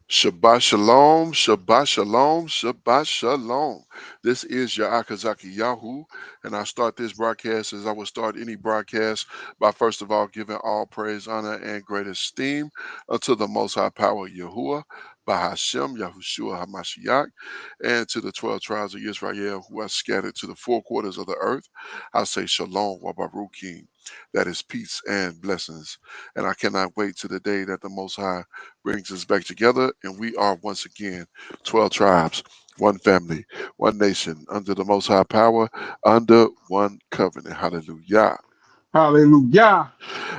Shabbat shalom, Shabbat shalom, Shabbat shalom. This is your Akazaki Yahoo, and I start this broadcast as I would start any broadcast by first of all giving all praise, honor, and great esteem unto the Most High Power Yahuwah, Bahashem, Yahushua Hamashiach, and to the 12 tribes of Israel who are scattered to the four quarters of the earth. I say shalom wa baruchim, that is peace and blessings. And I cannot wait to the day that the Most High brings us back together, and we are once again 12 tribes, one family, one nation, under the Most High power, under one covenant. Hallelujah. Hallelujah.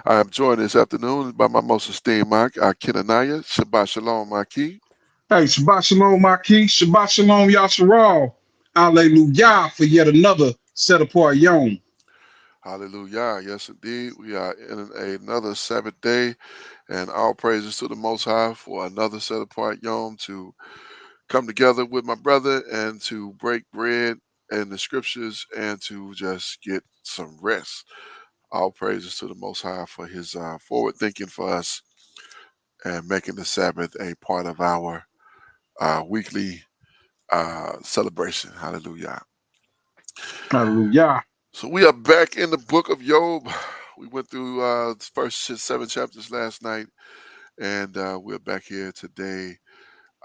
I am joined this afternoon by my most esteemed Mike, Akinanaya. Shabbat Shalom, Maki. Hey, Shabbat Shalom, Maki. Shabbat Shalom, Yasharal. Hallelujah for yet another set apart Yom. Hallelujah. Yes, indeed. We are in another Sabbath day, and all praises to the Most High for another set apart Yom to come together with my brother and to break bread in the scriptures and to just get some rest. All praises to the Most High for his forward thinking for us and making the Sabbath a part of our weekly celebration. Hallelujah. Hallelujah. So we are back in the book of Job. We went through the first seven chapters last night, and we're back here today,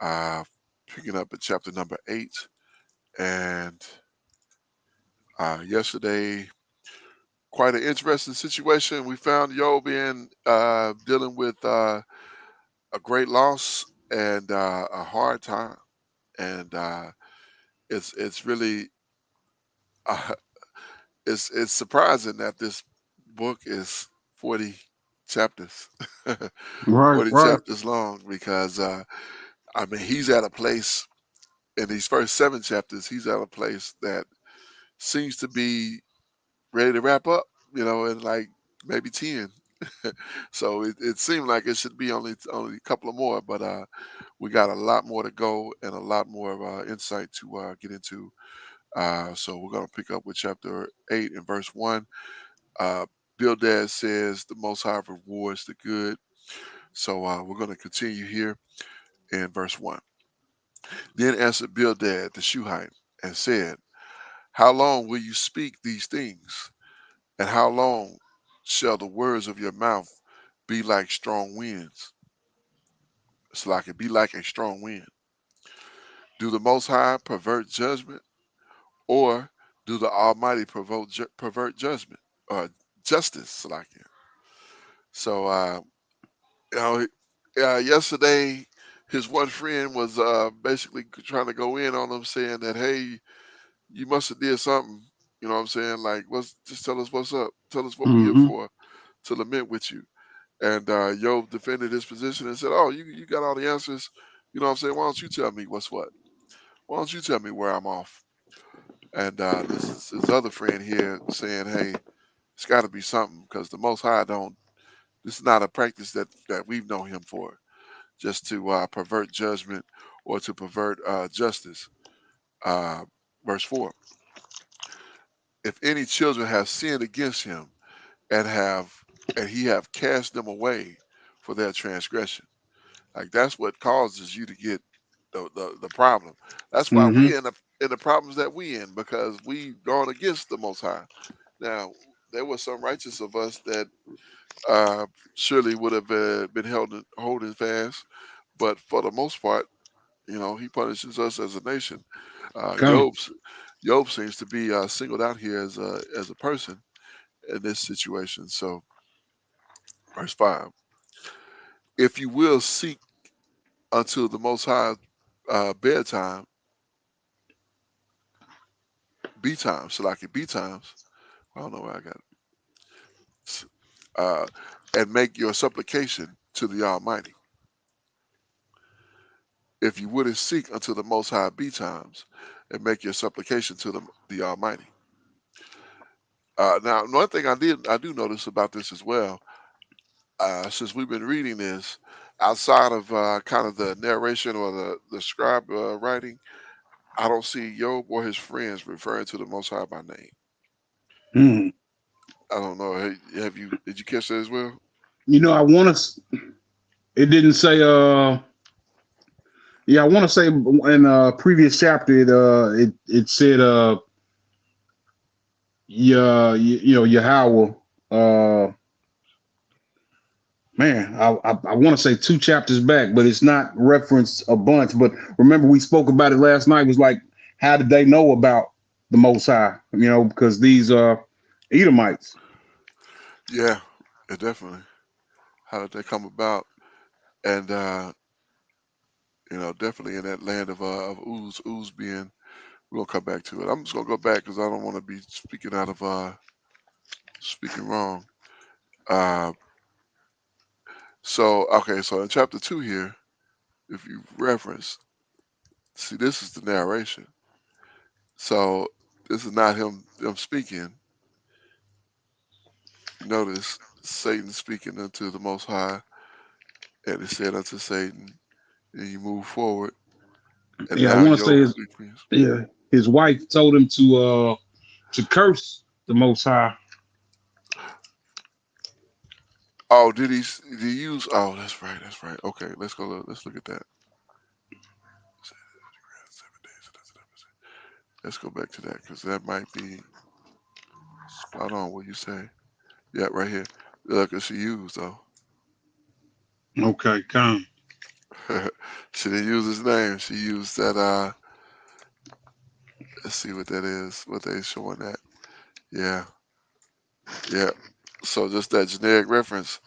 uh, picking up at chapter number 8. And yesterday, quite an interesting situation. We found Job in dealing with a great loss and a hard time, and it's really uh, it's surprising that this book is 40 chapters, Right, 40 right. chapters long because I mean he's at a place in these first 7 chapters. He's at a place that seems to be ready to wrap up, in like maybe 10. So it seemed like it should be only a couple of more, but we got a lot more to go and a lot more insight to get into. So we're going to pick up with chapter 8 and verse 1. Uh, Bildad says the Most High rewards the good. So we're going to continue here in verse 1. Then answered Bildad the Shuhite and said, how long will you speak these things? And how long shall the words of your mouth be like strong winds? It's like it be like a strong wind. Do the Most High pervert judgment, or do the Almighty pervert judgment or justice? Like it. So, you know, yesterday his one friend was basically trying to go in on him, saying that, hey, you must have did something. You know what I'm saying? Like, what's just tell us what's up. Tell us what we here Mm-hmm. for to lament with you. And Job defended his position and said, "Oh, you got all the answers. You know what I'm saying? Why don't you tell me what's what? Why don't you tell me where I'm off?" And this is his other friend here saying, "Hey, it's got to be something because the Most High don't. This is not a practice that we've known him for, just to pervert judgment or to pervert justice." Uh, Verse 4: If any children have sinned against him and have and he have cast them away for their transgression. Like that's what causes you to get the problem. That's why Mm-hmm. we end up in the problems that we in because we gone against the Most High. Now there were some righteous of us that uh, surely would have been holding fast, but for the most part, he punishes us as a nation. Uh, Come. Job's Job seems to be singled out here as a person in this situation. So verse 5: If you will seek unto the Most High bedtime, B times, so like it B times. I don't know where I got it. And make your supplication to the Almighty. If you wouldn't seek unto the Most High B times, and make your supplication to the Almighty. Now, one thing I do notice about this as well, since we've been reading this, outside of kind of the narration or the scribe writing, I don't see Job or his friends referring to the Most High by name. Mm. I don't know. Did you catch that as well? I want to. It didn't say. Yeah, I want to say in previous chapter it said you know Yahweh man, I want to say two chapters back, but it's not referenced a bunch. But remember, we spoke about it last night. It was like, how did they know about the Most High? You know, because these are Edomites. Yeah, it definitely. How did they come about? And definitely in that land of Uz being. We're gonna come back to it. I'm just gonna go back because I don't want to be speaking out of speaking wrong. Uh, so okay, so in chapter 2 here, if you reference, see this is the narration. So this is not him speaking. Notice Satan speaking unto the Most High, and it said unto Satan, and you move forward, and Yeah, I now want to say Job his speaks. yeah his wife told him to curse the Most High. Oh, did he use? Oh, that's right, that's right. Okay, let's go. Let's look at that. 7 days. Let's go back to that because that might be spot on what you say. Yeah, right here. Look, she used though. Okay, come. She didn't use his name. She used that. Let's see what that is. What they showing that. Yeah, yeah. So just that generic reference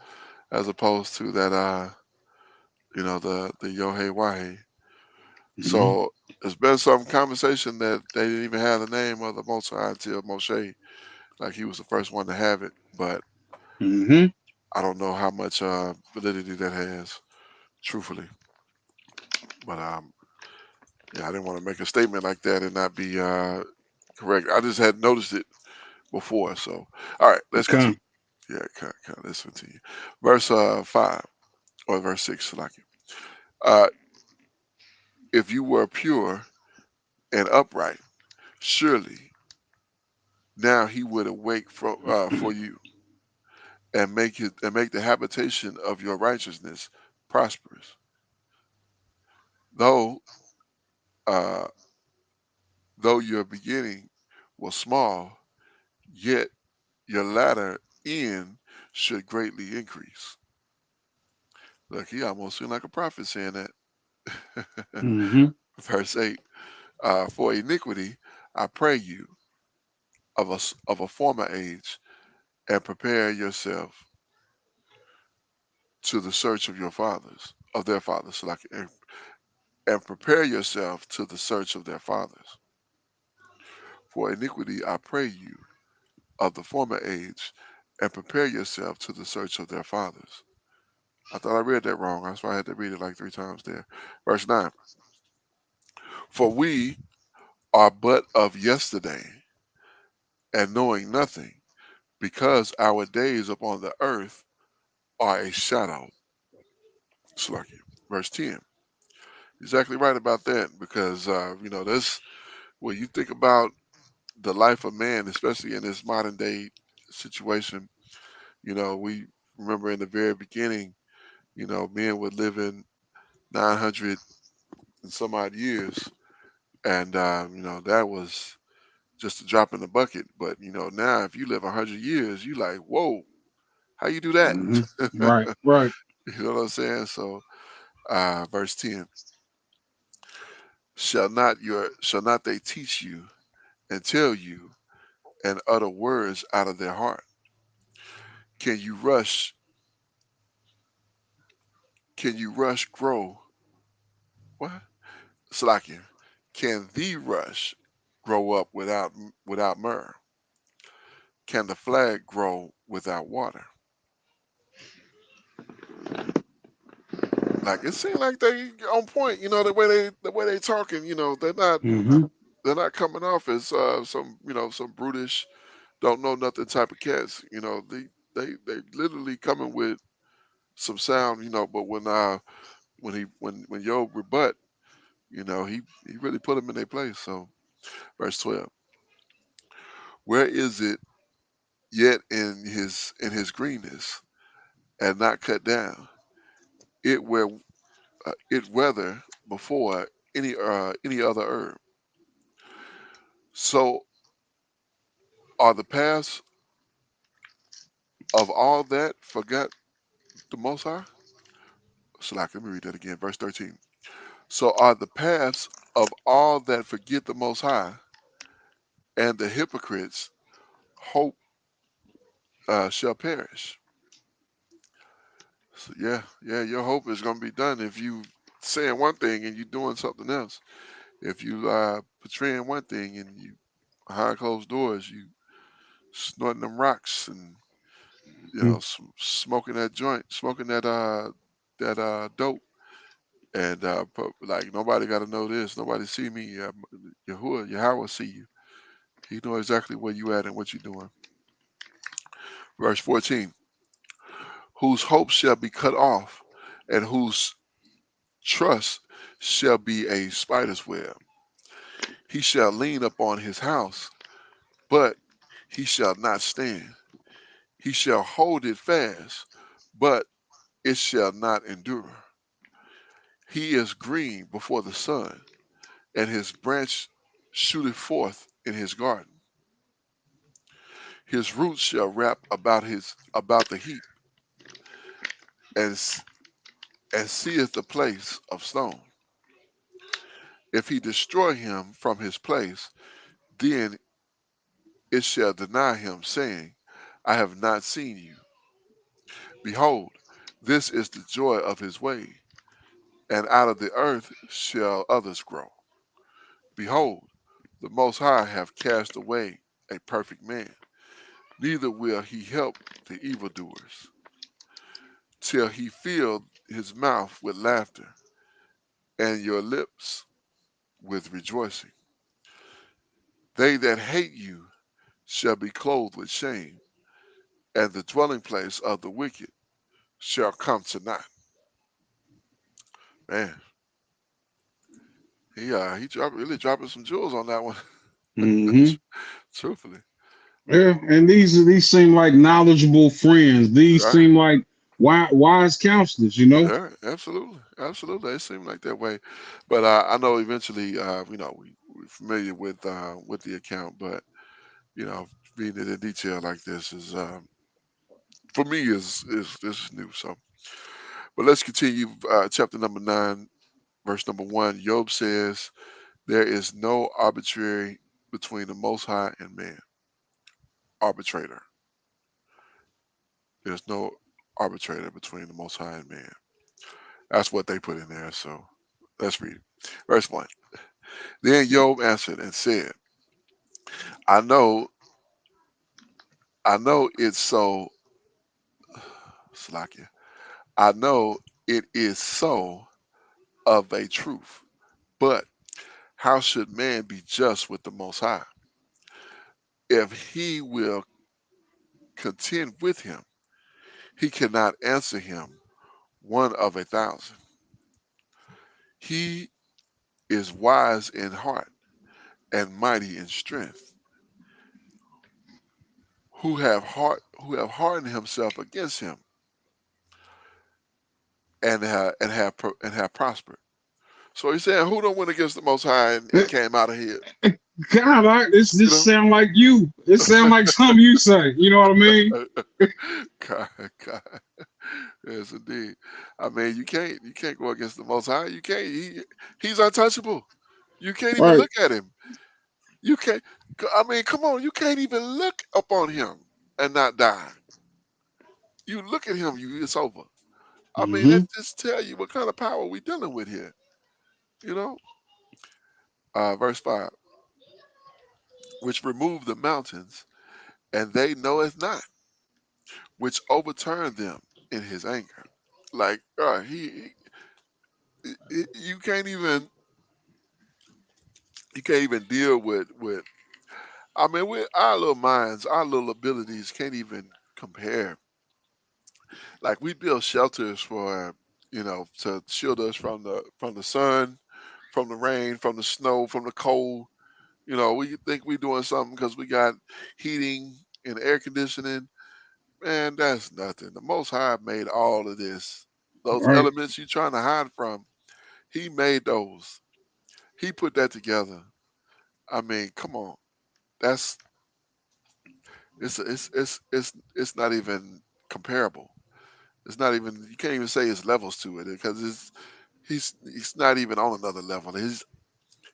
as opposed to that. The Yohei Wahe. Hmm. So there's been some conversation that they didn't even have the name of the Most High until Moshe, like he was the first one to have it. But Hmm. I don't know how much validity that has, truthfully. But yeah, I didn't want to make a statement like that and not be correct. I just had noticed it before. So, all right, let's Come. continue. Yeah, let's continue. Verse 5 or verse 6, Salaki. Uh, if you were pure and upright, surely now he would awake for you and make the habitation of your righteousness prosperous. Though uh, though your beginning was small, yet your latter end should greatly increase. Look, he almost seemed like a prophet saying that. Hmm. Verse 8, for iniquity, I pray you of a former age, and prepare yourself to the search of your fathers, of their fathers, so like, and prepare yourself to the search of their fathers. For iniquity, I pray you of the former age, and prepare yourself to the search of their fathers. I thought I read that wrong. That's why I had to read it like 3 times there. Verse 9, for we are but of yesterday, and knowing nothing, because our days upon the earth are a shadow. Slucky. Verse 10. Exactly right about that, because that's when you think about the life of man, especially in this modern day situation. We remember in the very beginning, men were living 900 and some odd years, and that was just a drop in the bucket. But now if you live 100 years, you like, whoa, how you do that? Hmm. Right, right. You know what I'm saying? So, verse 10: shall not they teach you and tell you and utter words out of their heart? Can you rush? Can you rush grow? What? Slakia. Can the rush grow up without myrrh? Can the flag grow without water? Like it seems like they on point. The way they talking. Hmm. They're not coming off as some brutish, don't know nothing type of cats. They literally coming with some sound. But when Job rebut, he really put them in their place. So verse 12, where is it yet in his greenness and not cut down? It where it weather before any other herb. So are the paths of all that forgot the Most High? So like, let me read that again, verse 13. So are the paths of all that forget the Most High, and the hypocrites' hope shall perish. So yeah, yeah, your hope is going to be done if you saying one thing and you doing something else. If you portraying one thing and you behind closed doors, you snorting them rocks and smoking that joint, smoking that dope, and like nobody got to know this. Nobody see me. Yahweh see you. He know exactly where you at and what you doing. Verse 14: Whose hope shall be cut off, and whose trust shall be a spider's web. He shall lean upon his house, but he shall not stand. He shall hold it fast, but it shall not endure. He is green before the sun, and his branch shooteth forth in his garden. His roots shall wrap about the heap, and and seeth the place of stone. If he destroy him from his place, then it shall deny him, saying, I have not seen you. Behold, this is the joy of his way, and out of the earth shall others grow. Behold, the Most High hath cast away a perfect man, neither will he help the evildoers, till he fill his mouth with laughter, and your lips with rejoicing. They that hate you shall be clothed with shame, and the dwelling place of the wicked shall come to naught. Man, really dropping some jewels on that one. Hmm. Truthfully, Yeah, and these seem like knowledgeable friends. These right? seem like wise counselors. You know. Yeah, absolutely, absolutely. It seemed like that way, but I know eventually, we're familiar with the account, but you know, reading it in detail like this is for me is this is new. So, but let's continue. Chapter number 9, verse number 1. Job says, "There is no arbitrary between the Most High and man. Arbitrator. There's no arbitrator between the Most High and man." That's what they put in there. So let's read it. Verse 1. Then Job answered and said, I know, I know it's so, Slakia, I know it is so of a truth. But how should man be just with the Most High? If he will contend with him, he cannot answer him one of 1,000. He is wise in heart and mighty in strength, who have hardened himself against him and have prospered. So he's saying, who don't went against the Most High and came out ahead? God, You this know, sound like you. It sound like something you say. You know what I mean? God, God, yes, indeed. I mean, you can't go against the Most High. You can't. He's untouchable. You can't even Right. look at him. You can't. I mean, come on. You can't even look upon him and not die. You look at him, it's over. I mean, Hmm. that just tell you what kind of power we dealing with here. You know, verse 5, which remove the mountains, and they know it not, which overturned them in his anger. Like, you can't even deal with. I mean, with our little minds, our little abilities can't even compare. Like, we build shelters for to shield us from the sun, from the rain, from the snow, from the cold. We think we're doing something because we got heating and air conditioning. Man, that's nothing. The Most High made all of this. Those Right. elements you're trying to hide from. He made those. He put that together. I mean, come on. That's it's not even comparable. It's not even you can't even say it's levels to it because he's not even on another level.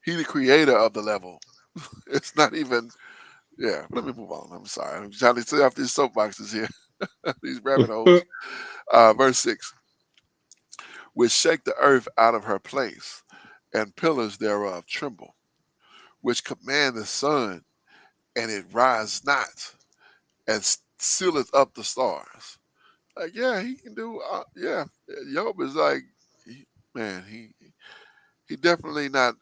He the creator of the level. It's not even yeah. Let me move on. I'm sorry. I'm trying to stay off these soapboxes here, these rabbit holes. Verse 6, which shake the earth out of her place, and pillars thereof tremble, which command the sun, and it rise not, and sealeth up the stars. Like, yeah, he can do. Yeah, Job is like, man, he definitely not,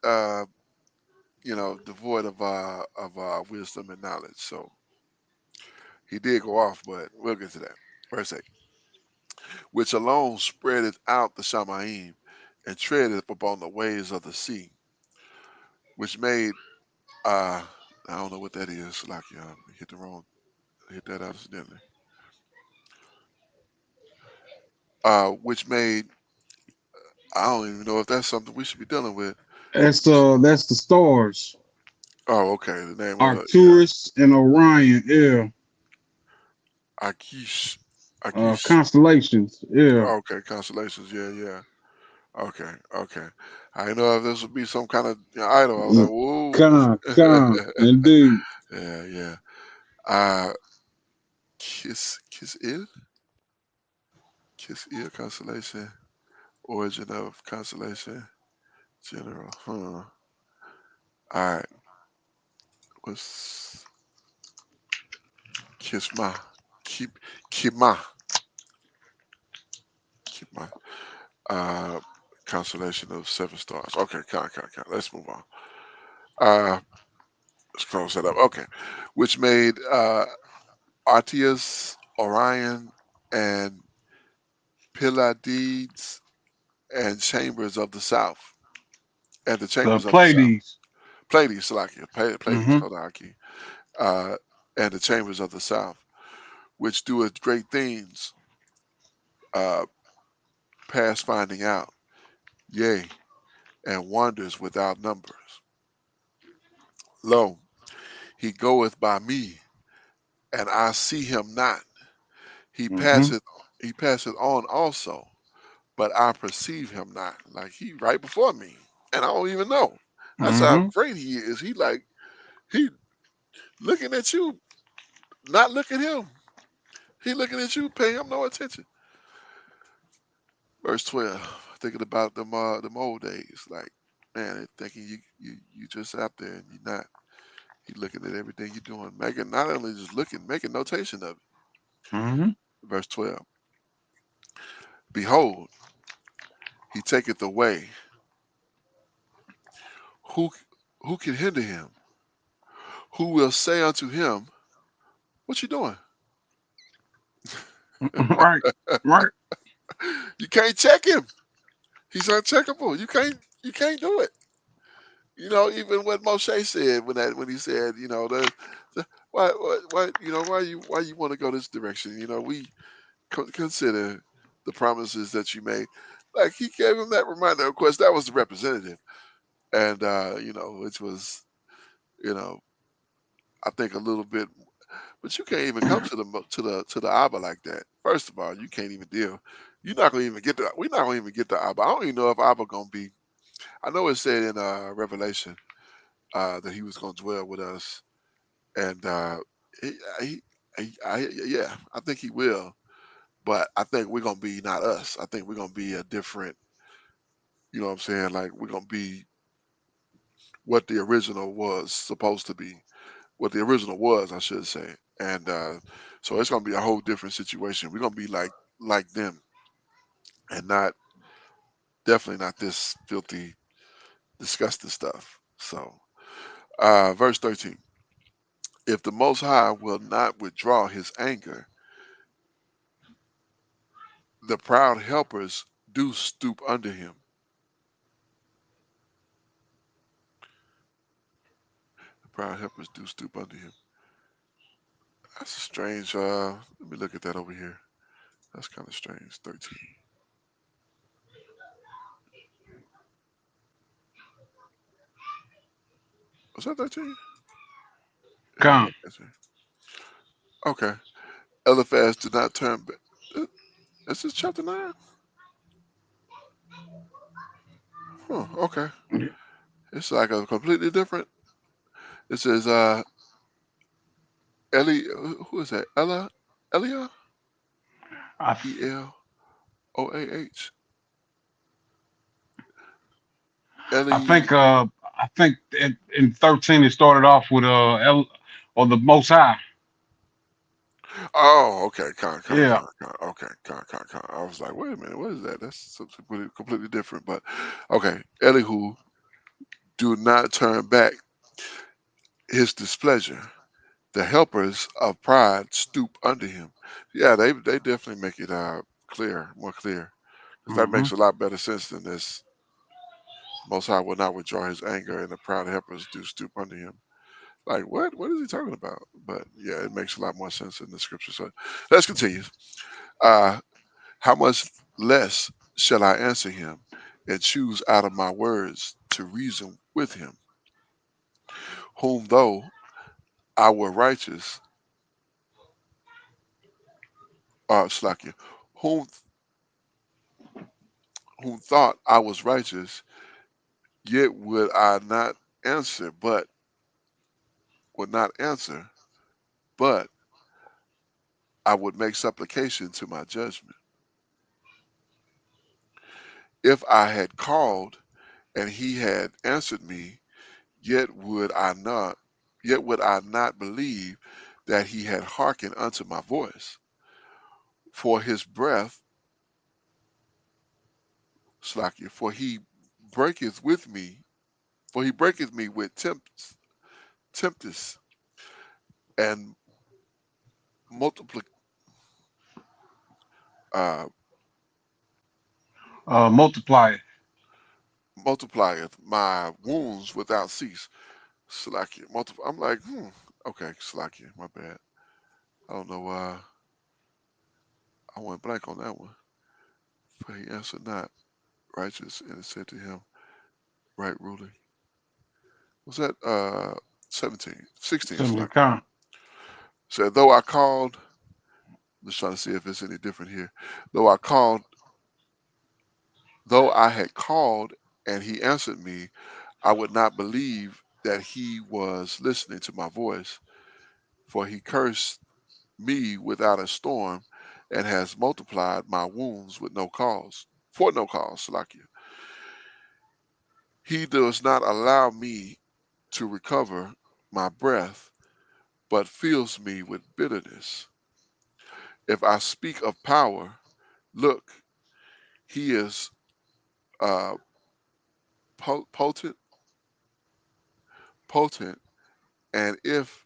devoid of wisdom and knowledge. So he did go off, but we'll get to that. Verse 8, which alone spreadeth out the Shamaim, and treadeth upon the waves of the sea, which made I don't know what that is. Like, yeah, hit the wrong, hit that accidentally. Which made I don't even know if that's something we should be dealing with. Which That's the stars. oh, okay, the name of the yeah, Arcturus and Orion, yeah. Akish, Akish. Constellations, yeah. Okay, constellations. Yeah, yeah. Okay, okay. I know if this would be some kind of idol. I was like, whoa. Indeed. Yeah, yeah. Uh, Kiss Kiss constellation. Origin of constellation. General. Huh. All right. What's Kisma? Keep Kima. Kima. Uh, constellation of seven stars. Okay, count. Let's move on. Uh, let's close that up. Okay, which made Artias, Orion, and Pylades, and chambers of the south, and the The chambers of the south. Pleiades. Pleiades, Salakia, Pleiades, Mm-hmm. Kodaki, uh, and the chambers of the south, which doeth great things, uh, past finding out, yea, and wonders without numbers. Lo, he goeth by me, and I see him not. He Mm-hmm. passeth, he passeth on also, but I perceive him not. Like he right before me, and I don't even know. That's how Mm-hmm. great he is. He looking at you, not look at him. He looking at you, pay him no attention. Verse 12, thinking about them old days, like man, they thinking you just out there and you're not. He looking at everything you're doing, making not only just looking, making notation of it. Mm-hmm. Verse 12, behold, he taketh away. Who who can hinder him? Who will say unto him, what you doing? Right. Right. You can't check him. He's uncheckable. You can't do it. Even what Moshe said when he said, why why you want to go this direction? We consider the promises that you made. Like he gave him that reminder. Of course, that was the representative, and which was you know I think a little bit. But you can't even come to the Abba like that. First of all, you can't even deal. You're not gonna even get the. We're not gonna even get the Abba. I don't even know if Abba gonna be. I know it said in Revelation that he was gonna dwell with us, and he, he, yeah, I think he will. But I think we're gonna be not us. I think we're gonna be a different. You know what I'm saying? Like we're gonna be what the original was supposed to be. What the original was, I should say. And so it's gonna be a whole different situation. We're gonna be like them, and not definitely not this filthy, disgusting stuff. So, verse 13: if the Most High will not withdraw His anger, the proud helpers do stoop under Him. The proud helpers do stoop under Him. That's a strange. Let me look at that over here. That's kind of strange. 13. Was that 13? Yeah, I Come. think that's it. Okay. Eliphaz did not turn back. Is this chapter 9? Huh, okay. It's like a completely different. It says, Eli, who is that? Elia? I Eloah? I Eli. think in 13 it started off with or the Most High. Oh, okay. Yeah. Okay, con. I was like, wait a minute, what is that? That's something completely different. But okay, Elihu, do not turn back his displeasure. The helpers of pride stoop under him. Yeah, they definitely make it more clear, because that Hmm. makes a lot better sense than this. Most High will not withdraw his anger, and the proud helpers do stoop under him. Like what? What is he talking about? But yeah, it makes a lot more sense in the scripture. So let's continue. Uh, how much less shall I answer him, and choose out of my words to reason with him, whom though I were righteous, Slakia, whom whom thought I was righteous, yet answer, but would not answer, but I would make supplication to my judgment. If I had called and he had answered me, yet would I not, yet would I not believe that he had hearkened unto my voice. For his breath, Slakia, breaketh with me, for he breaketh me with tempest and multiply, uh, Multiply it. multiplieth my wounds without cease. Slakia, I'm like, okay, Slakia, my bad. I don't know why I went blank on that one. For he answered not, righteous, and it said to him, right ruling. Was that 17? 16, Send me a Slakia. come. Said, though I called, just trying to see if it's any different here. Though I called, though I had called and he answered me, I would not believe that he was listening to my voice, for he cursed me without a storm and has multiplied my wounds with no cause, for no cause, Salakia. He does not allow me to recover my breath, but fills me with bitterness. If I speak of power, look, he is uh, potent, potent, and if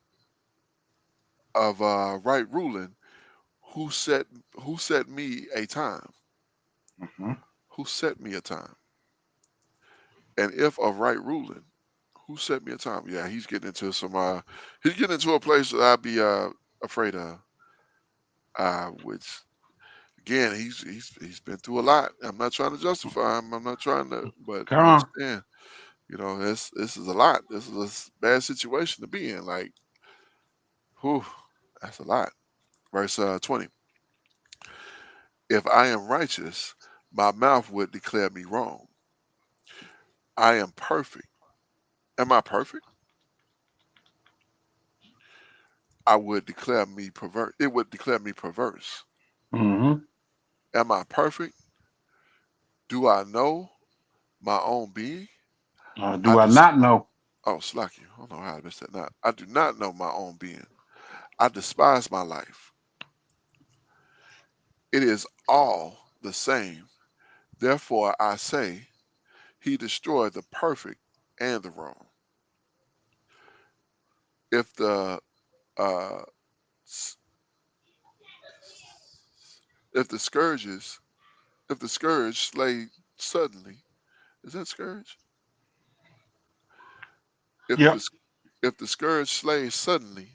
of right ruling, who set who set me a time? Hmm. Who set me a time? And if of right ruling, who set me a time? Yeah, he's getting into he's getting into a place that I'd be afraid of. Which again, he's been through a lot. I'm not trying to justify him. I'm not trying to, but Come. understand. This is a lot. This is a bad situation to be in. Like, whew, that's a lot. Verse 20. If I am righteous, my mouth would declare me wrong. I am perfect. Am I perfect? I would declare me perverse. It would declare me perverse. Hmm. Am I perfect? Do I know my own being? I Do I just not know? slack you. I don't know how I missed that. Not. I do not know my own being. I despise my life. It is all the same. Therefore, I say, he destroyed the perfect and the wrong. If the uh, s- if the scourges, if the scourge slay suddenly, is that scourge? If Yep. the if the scourge slays suddenly,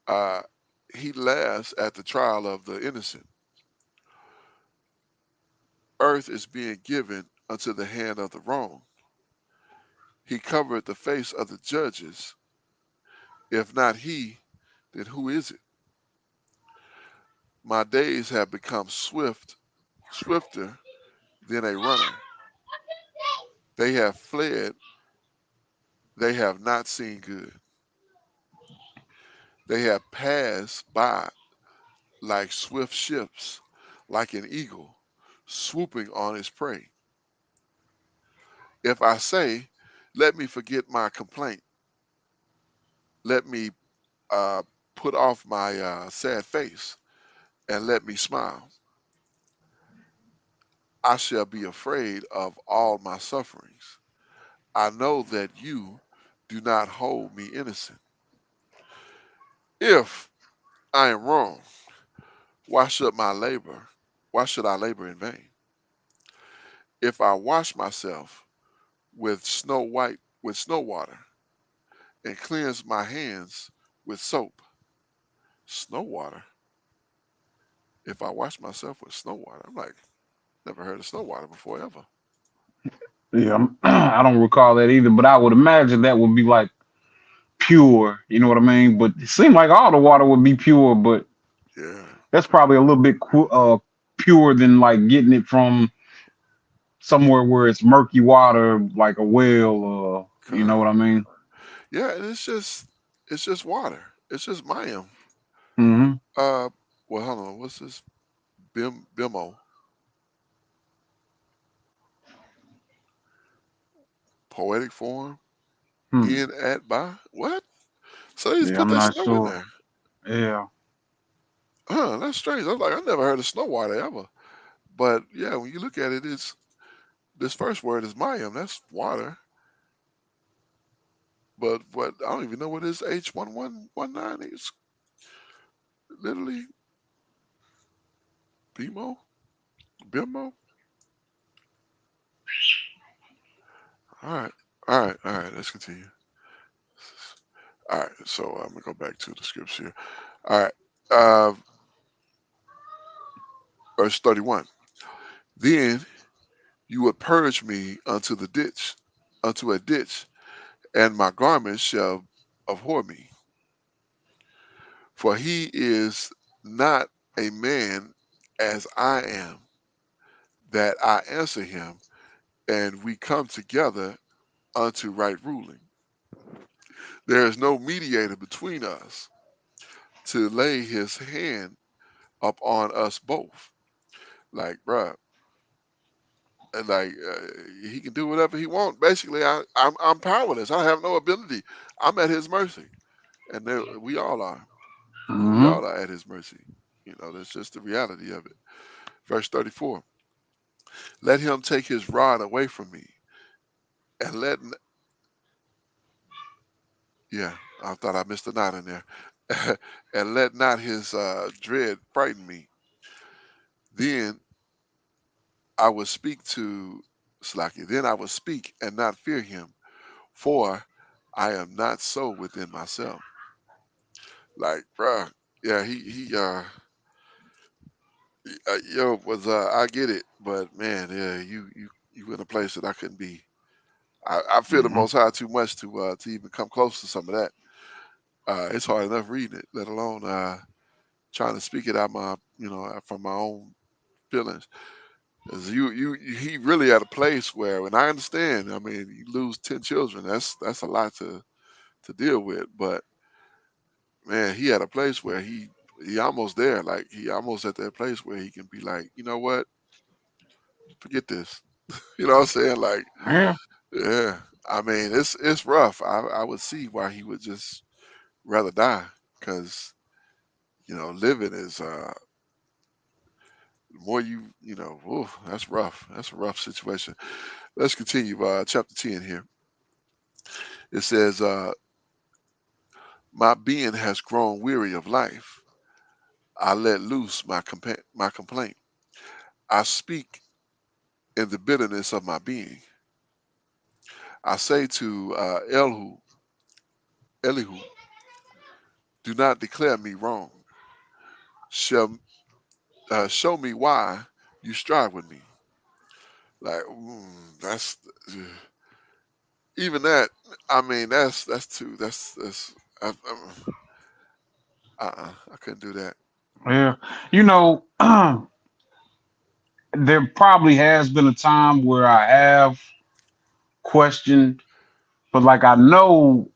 uh, he laughs at the trial of the innocent. Earth is being given unto the hand of the wrong. He covered the face of the judges. If not he, then who is it? My days have become swifter than a runner. They have fled, they have not seen good. They have passed by like swift ships, like an eagle swooping on its prey. If I say, let me forget my complaint, let me uh, put off my sad face, and let me smile, I shall be afraid of all my sufferings. I know that you do not hold me innocent. If I am wrong, why should my labor? Why should I labor in vain? If I wash myself with snow water and cleanse my hands with soap, snow water. If I wash myself with snow water, I'm like, never heard of snow water before ever. Yeah, I don't recall that either, but I would imagine that would be like pure. You know what I mean? But it seemed like all the water would be pure, but Yeah, that's probably a little bit pure than like getting it from somewhere where it's murky water, like a well. You know what con. I mean? Yeah, and it's just water. It's just Mayim. Hmm. Uh, well, hold on. What's this? Bimo, poetic form, Hmm. in at by. What? So they just Yeah, put I'm that not snow in sure. there. Yeah. Huh? That's strange. I was like, I never heard of snow water ever. But yeah, when you look at it, it's this first word is Mayim. That's water. But what I don't even know what this H1119 is. Literally, Bimo, Bimo. All right, all right. Let's continue. All right, so I'm gonna go back to the scripts here. All right, uh, verse 31. Then you would purge me unto a ditch, and my garments shall abhor me. For he is not a man as I am, that I answer him, and we come together unto right ruling. There is no mediator between us to lay his hand upon us both. Like, bruh, and like he can do whatever he wants. Basically, I'm powerless. I have no ability. I'm at his mercy, and we all are. We Hmm. all are at his mercy. You know, that's just the reality of it. Verse 34. Let him take his rod away from me, and yeah, I thought I missed a knot in there, and let not his dread frighten me. Then I will speak to Slaki. Then I will speak and not fear him, for I am not so within myself. Like, bruh, yeah, yo, was I get it, but man, yeah, you in a place that I couldn't be. I feel the Hmm. Most High too much to even come close to some of that. It's hard enough reading it, let alone trying to speak it out my, from my own feelings. 'Cause he really at a place where, when I understand, I mean, you lose 10 children, that's a lot to deal with. But man, he at a place where he almost there, like he almost at that place where he can be like, you know what, forget this. You know what I'm saying? Like, Yeah. yeah. I mean, it's rough. I would see why he would just rather die, because living is the more oof, that's rough. That's a rough situation. Let's continue. Chapter 10 here. It says, "My being has grown weary of life. I let loose my complaint. I speak in the bitterness of my being. I say to Elihu, do not declare me wrong. Shall show me why you strive with me." Like, that's even that, I mean, that's too. I couldn't do that. Yeah. You know, there probably has been a time where I have questioned, but like I know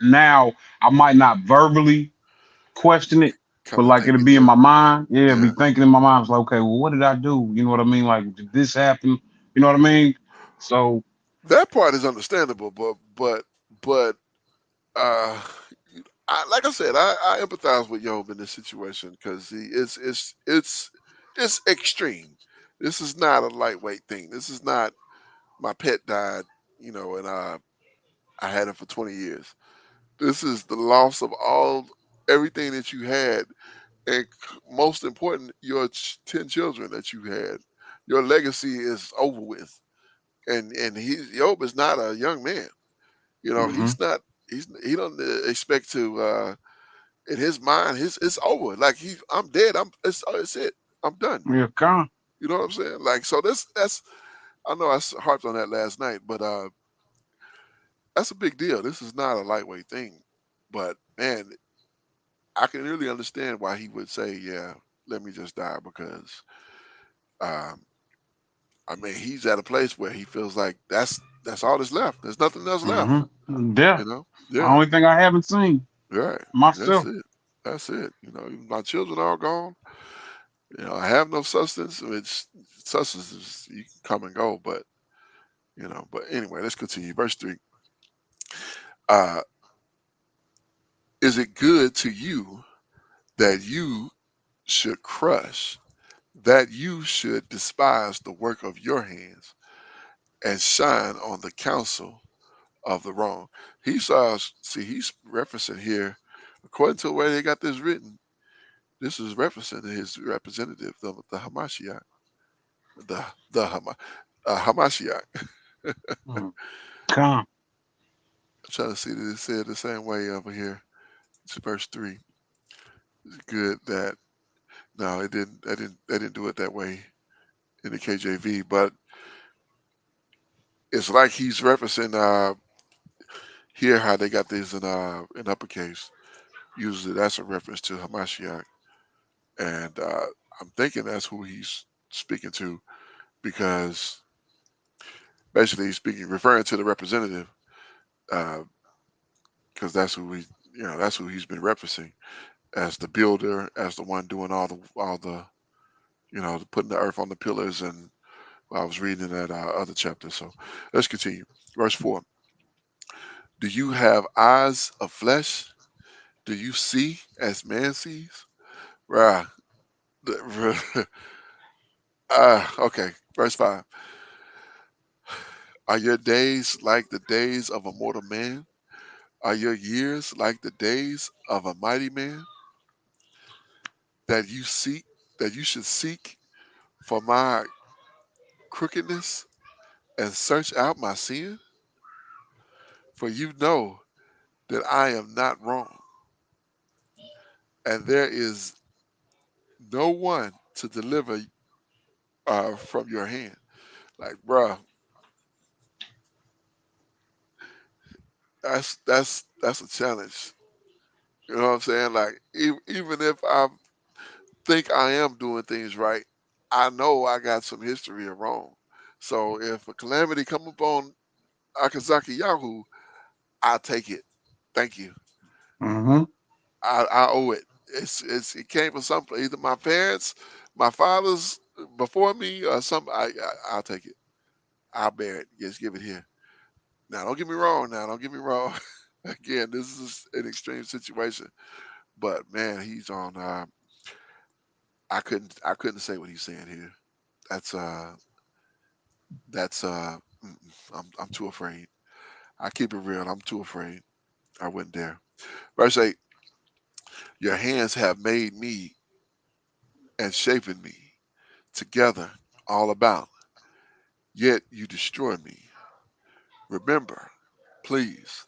now I might not verbally question it, but Kind of like think it'll it be in through. my mind. Yeah, be Yeah, thinking in my mind. It's like, okay, well, what did I do? You know what I mean? Like, did this happen? You know what I mean? So, that part is understandable, but uh, like I said, I empathize with Job in this situation because it's extreme. This is not a lightweight thing. This is not my pet died, and I had it for 20 years. This is the loss of everything that you had, and most important, your 10 children that you had. Your legacy is over with, and Job is not a young man. hmm He's not. He don't expect to. In his mind, it's over. Like I'm dead. It's it. I'm done. yeah, con. You know what I'm saying? Like so. That's. I know harped on that last night, but that's a big deal. This is not a lightweight thing. But man, I can really understand why he would say, "Yeah, let me just die," because um, I mean, he's at a place where he feels like that's all that's left. There's nothing else left. Yeah, You know? the Yeah. only thing I haven't seen Right. That's myself. it. That's it. My children are all gone. I have no substance, which substance is you can come and go, but anyway, let's continue. Verse 3. Uh, is it good to you that you should crush, that you should despise the work of your hands and shine on the counsel of the wrong? He's referencing here, according to the way they got this written, this is referencing his representative, the Hamashiach, the Hamashiach. Mm, con. I'm trying to see that it said the same way over here. It's verse 3. It's good that no, it didn't. They didn't do it that way in the KJV, but it's like he's referencing here how they got this in uppercase. Usually that's a reference to Hamashiach, and I'm thinking that's who he's speaking to because basically he's speaking referring to the representative because that's who he's been referencing as the builder, as the one doing all the putting the earth on the pillars. And I was reading that other chapter. So let's continue. Verse 4. Do you have eyes of flesh? Do you see as man sees? Right. Okay. Verse 5. Are your days like the days of a mortal man? Are your years like the days of a mighty man? That you seek, that you should seek for my crookedness and search out my sin? For you know that I am not wrong, and there is no one to deliver from your hand. Like, bruh, that's a challenge. You know what I'm saying? Like, even if I think I am doing things right, I know I got some history of wrong. So if a calamity come upon Akazaki Yahoo, I take it. Thank you. hmm I owe it. It came from some either my parents, my fathers before me, or some. I'll take it. I'll bear it. Just give it here. Now, don't get me wrong. Now, don't get me wrong. Again, this is an extreme situation, but man, he's on. I couldn't say what he's saying here. That's I'm too afraid. I keep it real. I'm too afraid. I wouldn't dare. Verse 8. Your hands have made me and shapen me together all about. Yet you destroy me. Remember, please,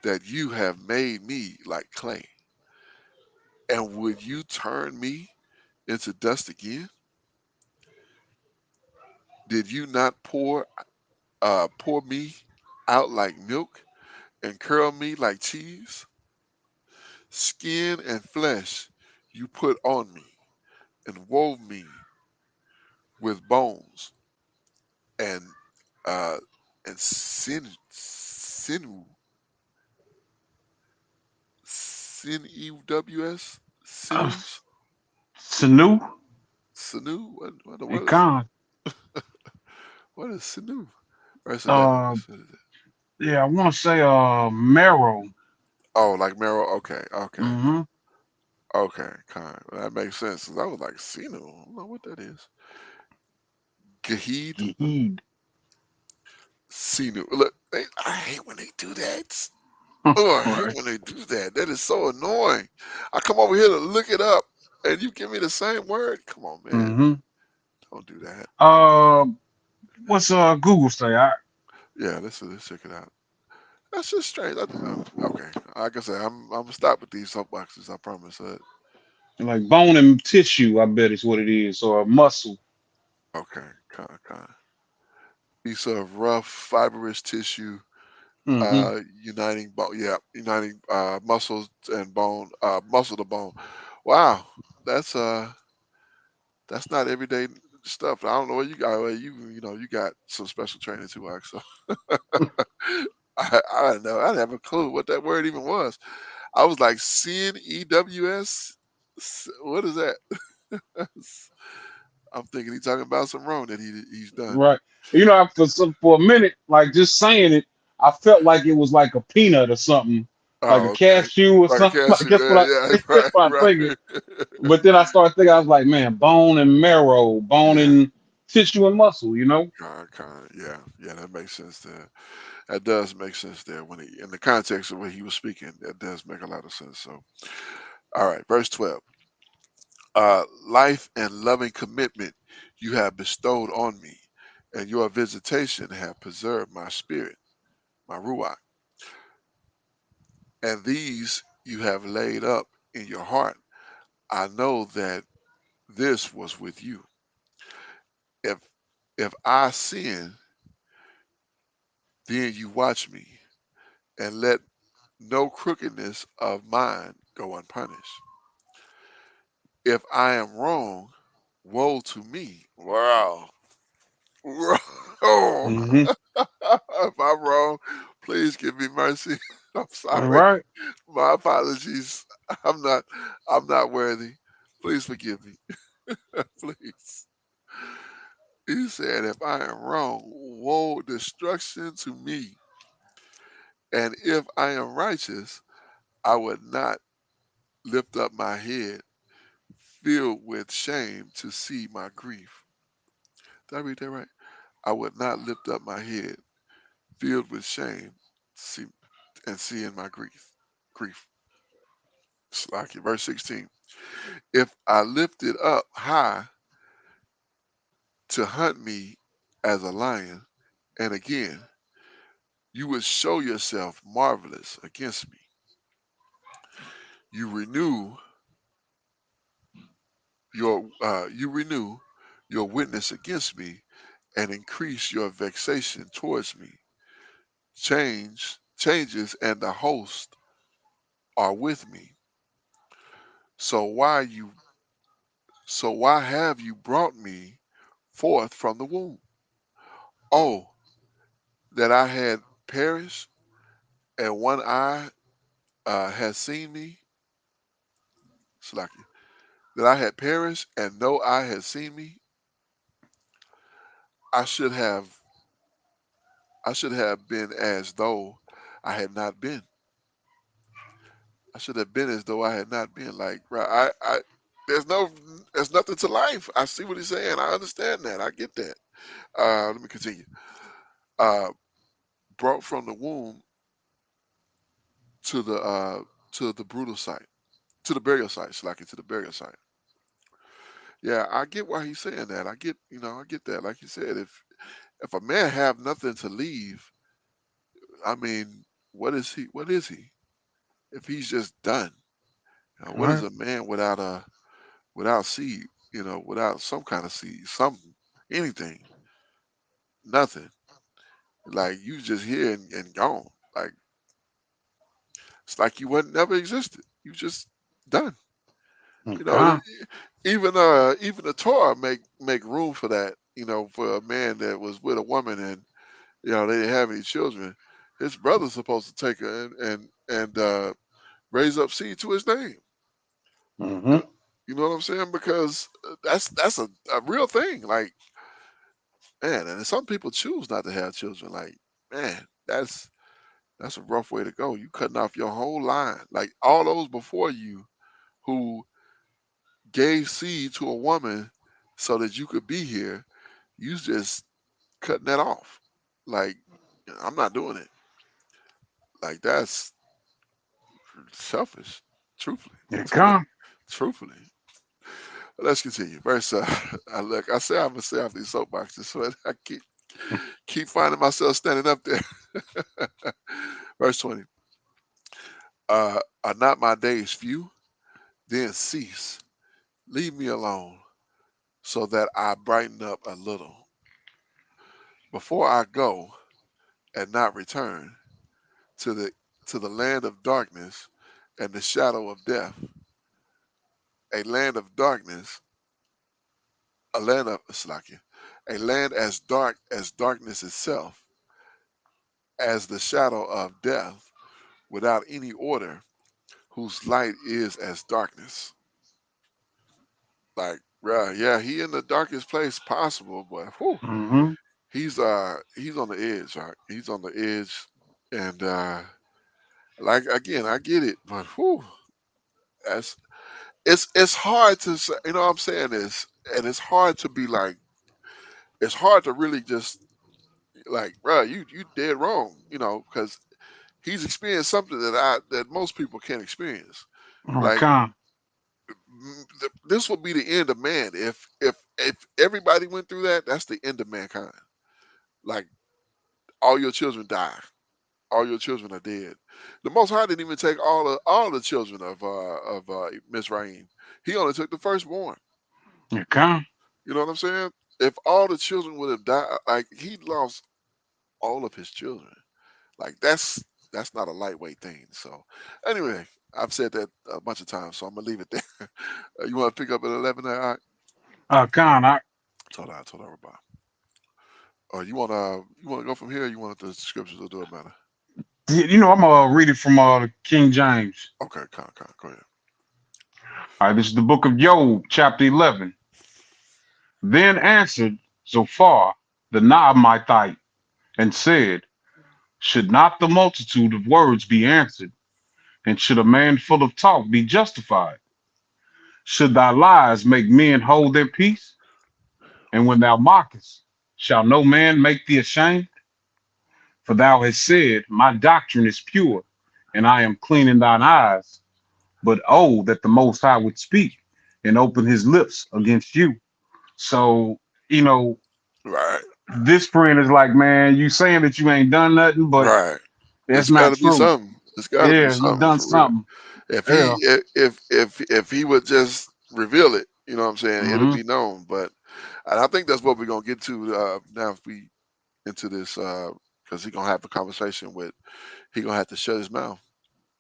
that you have made me like clay. And would you turn me into dust again? Did you not pour me out like milk and curl me like cheese? Skin and flesh you put on me and wove me with bones and uh and sinew sinews Uh, sinews Sanu sinew and what is Khan. what is sinew? Where's it at? Uh, yeah, I want to say marrow. Oh, like marrow. Okay, okay, Mm-hmm. okay. Kind. That makes sense. 'Cause I was like sinew. I don't know what that is. Gahid Heed. sinew. Look, I hate when they do that. Oh, I hate Right. when they do that. That is so annoying. I come over here to look it up, and you give me the same word. Come on, man. Mm-hmm. Don't do that. Uh, what's Google say? Yeah, let's check it out. That's just strange. Okay, like I said, I'm gonna stop with these soapboxes. I promise. Like bone and tissue. I bet is what it is, or muscle. Okay, kind. Piece of rough, fibrous tissue, Mm-hmm. uniting bone. Yeah, uniting muscles and bone, muscle to bone. Wow, that's uh, that's not everyday stuff. I don't know what you got. Well, you know, you got some special training too, Ike. So I didn't know. I didn't have a clue what that word even was. I was like, CNEWS. What is that? I'm thinking he's talking about some wrong that he's done. Right. For a minute, like just saying it, I felt like it was like a peanut or something, like a Oh, okay. cashew or Like a something. cashew. Like that's what Yeah, that's right, what I'm thinking. right. But then I started thinking, I was like, man, bone and marrow, bone Yeah, and tissue and muscle, you know? kind of. Yeah, yeah, that makes sense there. That does make sense there when he, in the context of what he was speaking, that does make a lot of sense. So, all right, verse 12. Life and loving commitment you have bestowed on me, and your visitation have preserved my spirit, my ruach, and these you have laid up in your heart. I know that this was with you. If if I sin, then you watch me, and let no crookedness of mine go unpunished. If I am wrong, woe to me. Wow. Wrong. Hmm. If I'm wrong, please give me mercy. I'm All sorry. right. My apologies. I'm not I'm not worthy. Please forgive me. Please. He said, if I am wrong, woe destruction to me. And if I am righteous, I would not lift up my head, filled with shame to see my grief. Did I read that right? I would not lift up my head, filled with shame, see and seeing my grief. Grief. Slacky. Verse 16. If I lift it up high to hunt me as a lion, and again you would show yourself marvelous against me. You renew you renew your witness against me and increase your vexation towards me. Changes and the host are with me. So why have you brought me forth from the womb? Oh, that I had perished and one eye had seen me. Slacky. That I had perished and no eye had seen me. I should have I should have been as though I had not been. I should have been as though I had not been. Like, right, there's no, there's nothing to life. I see what he's saying. I understand that. I get that. Let me continue. Uh, brought from the womb to the brutal site, to the burial site, Slacky, to the burial site. Yeah, I get why he's saying that. I get, I get that. Like you said, if a man have nothing to leave, I mean, what is he? What is he? If he's just done, All what is right. a man without seed? Without some kind of seed, something, anything. nothing. Like you just here and gone. Like it's like you wasn't never existed. You just done. You know, Okay. even the Torah make room for that. You know, for a man that was with a woman and they didn't have any children. His brother's supposed to take her and raise up seed to his name. Mm-hmm. You know what I'm saying? Because that's a real thing. Like man, and some people choose not to have children. Like man, that's a rough way to go. You cutting off your whole line. Like all those before you who gave seed to a woman so that you could be here, you just cutting that off. Like I'm not doing it. Like that's selfish. Truthfully, Okay. truthfully. Let's continue. Verse. Look, I say I'm gonna stay off these soapboxes, so I keep finding myself standing up there. Verse 20. Are not my days few? Then cease. Leave me alone, so that I brighten up a little. Before I go and not return to the land of darkness and the shadow of death, a land of darkness, a land of Slakia, a land as dark as darkness itself, as the shadow of death, without any order, whose light is as darkness. Like, bruh, yeah, he in the darkest place possible, but whew, Mm-hmm. he's on the edge, right? He's on the edge, and like again, I get it, but whew, that's it's hard to say. You know what I'm saying is, and it's hard to be like, it's hard to really just like, bruh, you dead wrong, because he's experienced something that most people can't experience. Like Okay. this would be the end of man if everybody went through that. That's the end of mankind. Like all your children die, all your children are dead. The Most High didn't even take all the children of Mizraim. He only took the firstborn. Okay. You know what I'm saying? If all the children would have died, like he lost all of his children. Like that's not a lightweight thing. So anyway, I've said that a bunch of times, so I'm gonna leave it there. You want to pick up at 11 there? All right. Con, Told everybody. Or you wanna go from here? Or you want the scriptures to do it matter? I'm gonna read it from the King James. Okay, go ahead. All right, this is the book of Job, chapter 11. Then answered Zophar the Naamathite and said, should not the multitude of words be answered, and should a man full of talk be justified? Should thy lies make men hold their peace? And when thou mockest, shall no man make thee ashamed? For thou hast said, my doctrine is pure, and I am clean in thine eyes. But oh, that the Most High would speak and open his lips against you. So, you know, Right, this friend is like, man, you saying that you ain't done nothing, but right. that's It's got not to be true. something. It's got to be Yeah, you something done for real. something. If Yeah. he if he would just reveal it, you know what I'm saying, it'll Hmm. be known. But and I think that's what we're gonna get to now if we into this because he gonna have a conversation with. He gonna have to shut his mouth.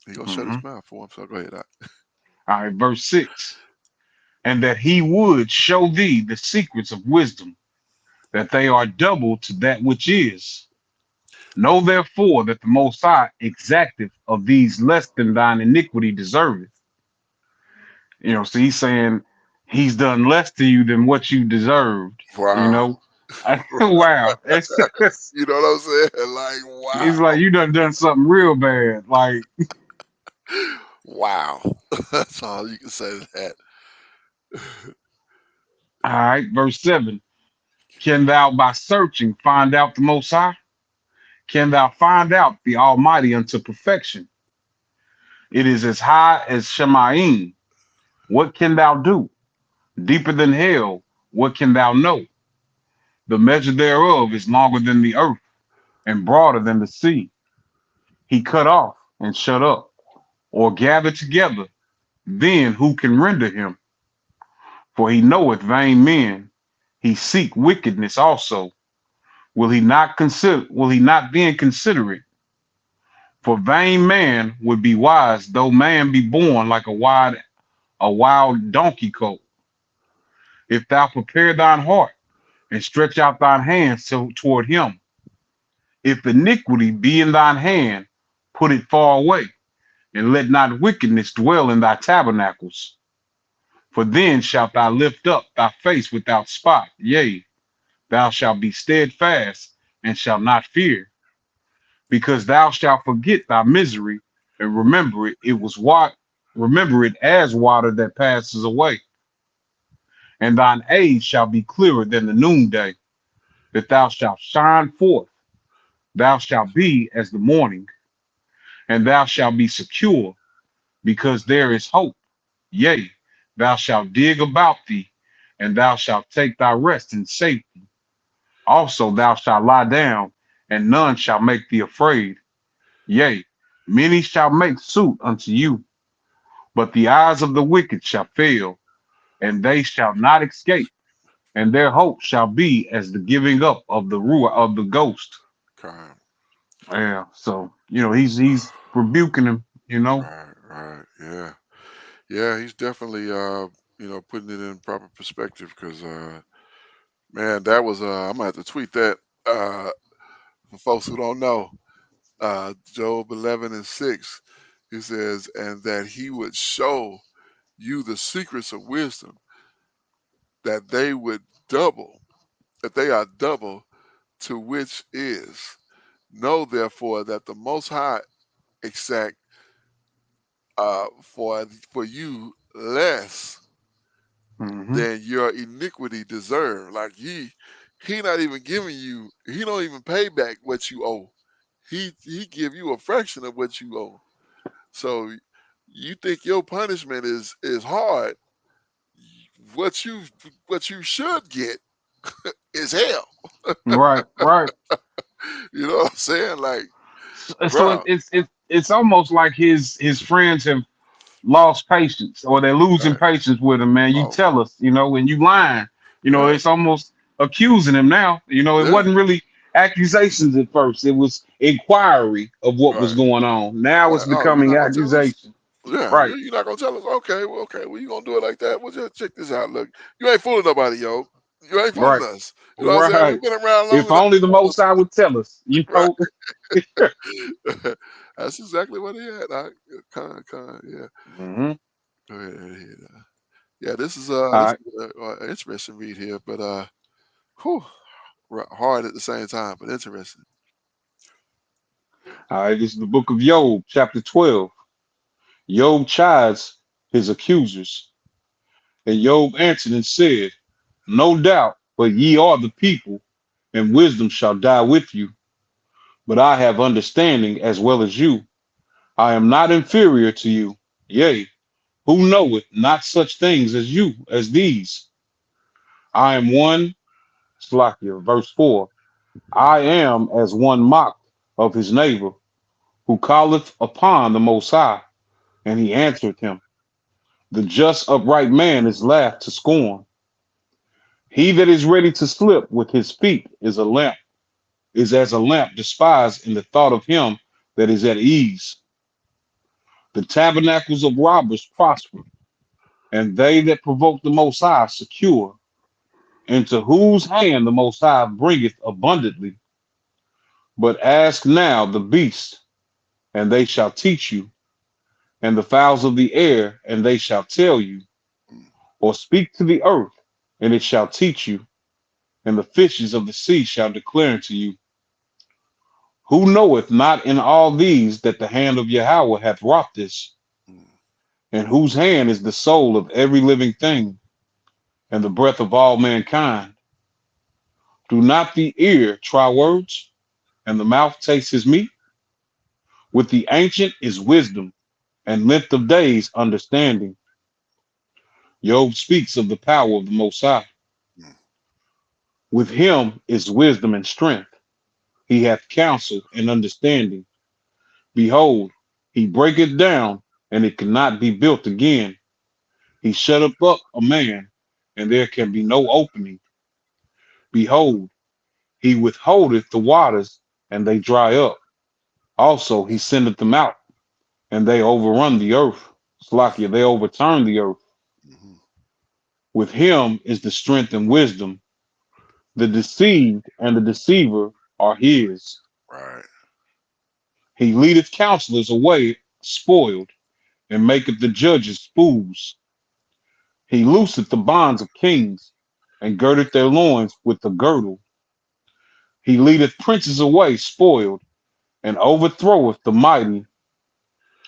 He gonna shut his Hmm. mouth for him. So go ahead. All right, verse 6. And that he would show thee the secrets of wisdom, that they are double to that which is. Know therefore that the Most High exacteth of these less than thine iniquity deserveth. So he's saying he's done less to you than what you deserved. You Wow. know, wow. You know what I'm saying? Like He's wow, like, you done something real bad. Like, wow. That's all you can say to that. all right, verse 7. Can thou by searching find out the Most High? Can thou find out the Almighty unto perfection? It is as high as Shemaim. What can thou do? Deeper than hell, what can thou know? The measure thereof is longer than the earth and broader than the sea. He cut off and shut up, or gather together. Then who can render him? For he knoweth vain men. He seek wickedness also. Will he not then consider it? For vain man would be wise, though man be born like a wild donkey colt. If thou prepare thine heart and stretch out thine hands toward him, if iniquity be in thine hand, put it far away, and let not wickedness dwell in thy tabernacles. For then shalt thou lift up thy face without spot, yea, thou shalt be steadfast and shalt not fear, because thou shalt forget thy misery and remember it as water that passes away, and thine age shall be clearer than the noonday, that thou shalt shine forth, thou shalt be as the morning, and thou shalt be secure, because there is hope. Yea, thou shalt dig about thee, and thou shalt take thy rest in safety. Also thou shalt lie down, and none shall make thee afraid. Yea, many shall make suit unto you, but the eyes of the wicked shall fail, and they shall not escape, and their hope shall be as the giving up of the ruah of the ghost. Kind. Yeah, so he's rebuking him. Right, right. Yeah. Yeah, he's definitely putting it in proper perspective because man, that was I'm gonna have to tweet that for folks who don't know. Job 11:6, he says, and that he would show you the secrets of wisdom, that they would double, that they are double to which is. Know therefore that the Most High exact for you less Hmm. than your iniquity deserve. Like he not even giving you, he don't even pay back what you owe. He give you a fraction of what you owe. So you think your punishment is hard. What you should get is hell. Right, right. You know what I'm saying? Like, So bro, it's almost like his friends have lost patience, or they're losing right. patience with him. Man, you Oh, tell us, when you lying, right. it's almost accusing him now. It Yeah, wasn't really accusations at first; it was inquiry of what was right. going on. Now it's Like, oh, you're becoming not gonna tell us? accusation. Yeah, Right, you're not gonna tell us? Okay. Well, you gonna do it like that? Well, just check this out. Look, you ain't fooling nobody, yo. You ain't fooling right, us. You know what I'm saying? right. We've been around long If enough only the to know Most High would tell us, us, right? That's exactly what he had. Yeah. Hmm. Go ahead. Yeah, this is All this right, is an interesting read here, but whew, hard at the same time, but interesting. all right. This is the book of Job, chapter 12. Job chides his accusers, and Job answered and said, no doubt, but ye are the people, and wisdom shall die with you. But I have understanding as well as you. I am not inferior to you. Yea, who knoweth not such things as you, as these? I am one, Slakia, verse 4. I am as one mocked of his neighbor, who calleth upon the Most High, and he answered him. The just upright man is laughed to scorn. He that is ready to slip with his feet is as a lamp despised in the thought of him that is at ease. The tabernacles of robbers prosper, and they that provoke the Most High secure, into whose hand the Most High bringeth abundantly. But ask now the beasts, and they shall teach you, and the fowls of the air, and they shall tell you, Mm, or speak to the earth, and it shall teach you, and the fishes of the sea shall declare unto you. Who knoweth not in all these that the hand of Yahweh hath wrought this? mm, In whose hand is the soul of every living thing, and the breath of all mankind. Do not the ear try words, and the mouth taste his meat? With the ancient is wisdom, and length of days understanding. Job speaks of the power of the Most High. mm, With him is wisdom and strength. He hath counsel and understanding. Behold, he breaketh down, and it cannot be built again. He shutteth up a man, and there can be no opening. Behold, He withholdeth the waters, and they dry up. Also, he sendeth them out, and they overrun the earth. Slakia, they overturn the earth. Hmm. With him is the strength and wisdom. The deceived and the deceiver are his. Right. He leadeth counselors away spoiled, and maketh the judges fools. He looseth the bonds of kings, and girdeth their loins with the girdle. He leadeth princes away spoiled, and overthroweth the mighty.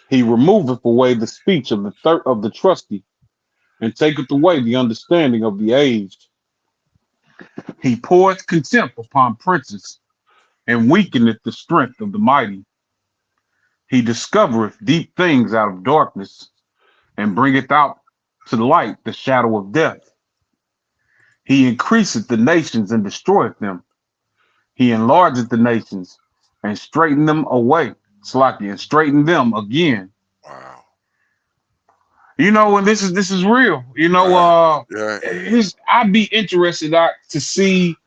He removeth away the speech of of the trusty, and taketh away the understanding of the aged. He poureth contempt upon princes, and weakeneth the strength of the mighty. He discovereth deep things out of darkness, and bringeth out to light the shadow of death. He increaseth the nations and destroyeth them. He enlargeth the nations and straighten them away. Slacky and straighten them again. Wow. And this is real. Right. Yeah. His I'd be interested to see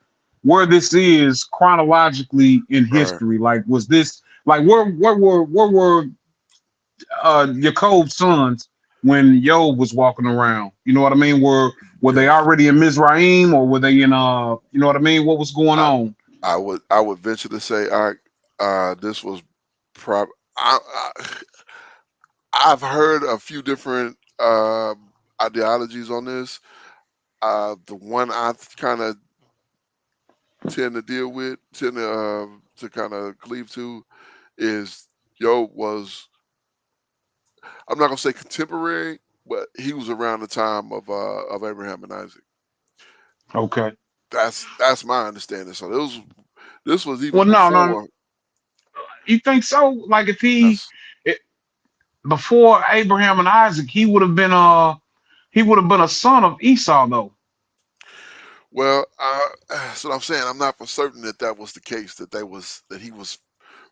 where this is chronologically in Right. history. Like, was this like where were Jacob's sons when Job was walking around? You know what I mean? Were they Yeah. already in Mizraim, or were they in you know what I mean? What was going I on? I would venture to say this was prob I've heard a few different ideologies on this. The one I kind of tend to deal with, tend to kind of cleave to, is Job was, I'm not gonna say contemporary, but he was around the time of Abraham and Isaac. Okay. That's my understanding. So this was Well, even no, no. before. You think so? Like, if That's it, before Abraham and Isaac, he would have been a son of Esau, though. well, that's what I'm saying. I'm not for certain that that was the case. That he was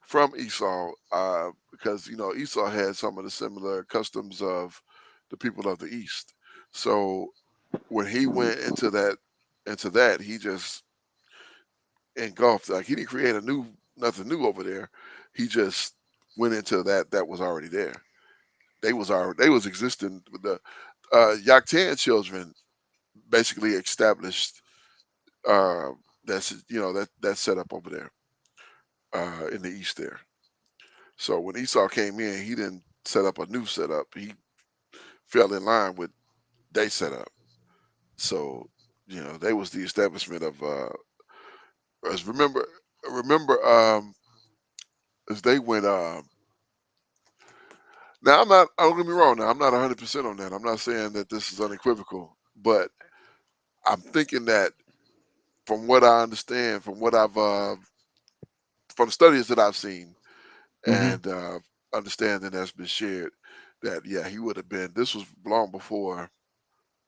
from Esau, because Esau had some of the similar customs of the people of the East. So when he went into that, he just engulfed. Like, he didn't create a new nothing new over there. He just went into that was already there. They was existing. The Yaktan children basically established that set up over there in the East there. So when Esau came in, he didn't set up a new setup. He fell in line with they setup. So they was the establishment of as remember as they went now I'm not don't get me wrong, now I'm not 100% on that. I'm not saying that this is unequivocal, but I'm thinking that from what I understand, from the studies that I've seen Hmm. and understanding that's been shared, that yeah, he would have been. This was long before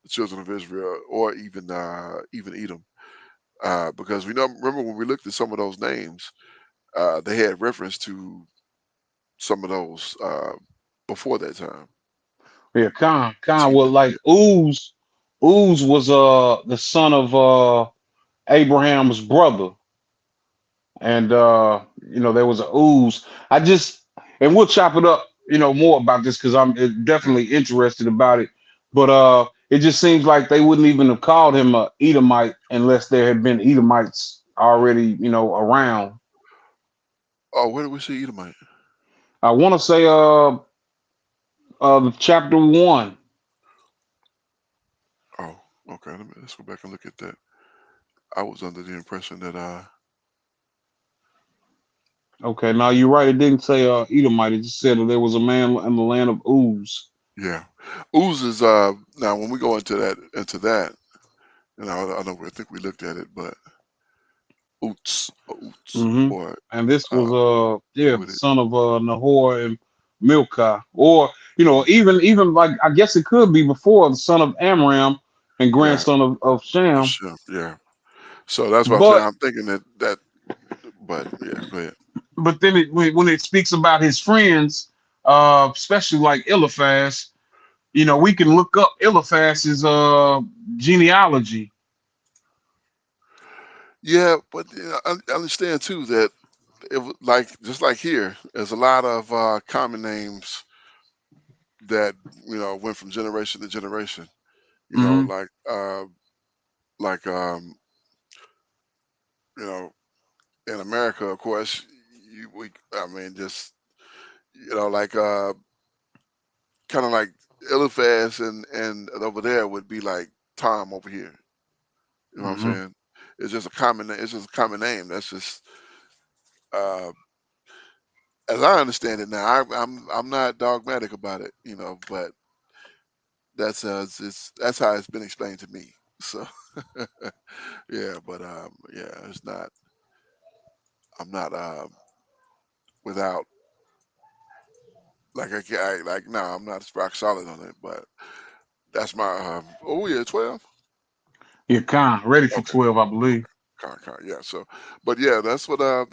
the children of Israel, or even Edom, because we know. Remember when we looked at some of those names, they had reference to some of those before that time. Yeah, Khan. Team, Well, like Uz was the son of Abraham's brother, and there was a Uz. I just and we'll chop it up, more about this because I'm yeah. definitely interested about it. But it just seems like they wouldn't even have called him a Edomite unless there had been Edomites already, around. Oh, where did we see Edomite? I want to say chapter 1. Oh, okay. Let's go back and look at that. I was under the impression that Okay, now you're right. It didn't say Edomite. It just said that there was a man in the land of Uz. yeah, Uz is now when we go into that, I know I think we looked at it, but Oots Hmm. or And this was uh yeah, the with it, son of Nahor and Milcah, or even like I guess it could be before the son of Amram and yeah, grandson of Shem. Shem, yeah. So that's what I'm saying. But I'm thinking but yeah, go ahead. then when it speaks about his friends, especially like Eliphaz, we can look up Eliphaz's genealogy. Yeah, but I understand too that like just like here, there's a lot of common names that went from generation to generation. You know, Mm-hmm. like you know in America, of course, I mean, just like kind of like Eliphaz and over there would be like Tom over here. You know what I'm Mm-hmm. saying? It's just a common. It's just a common name. That's just uh, as I understand it now. I'm not dogmatic about it, but that's how it's been explained to me. So yeah, but yeah, it's not. I'm not without like like no, I'm not rock solid on it, but that's my oh yeah, 12. Yeah, ready for Okay, 12, I believe. yeah. So, but yeah, that's my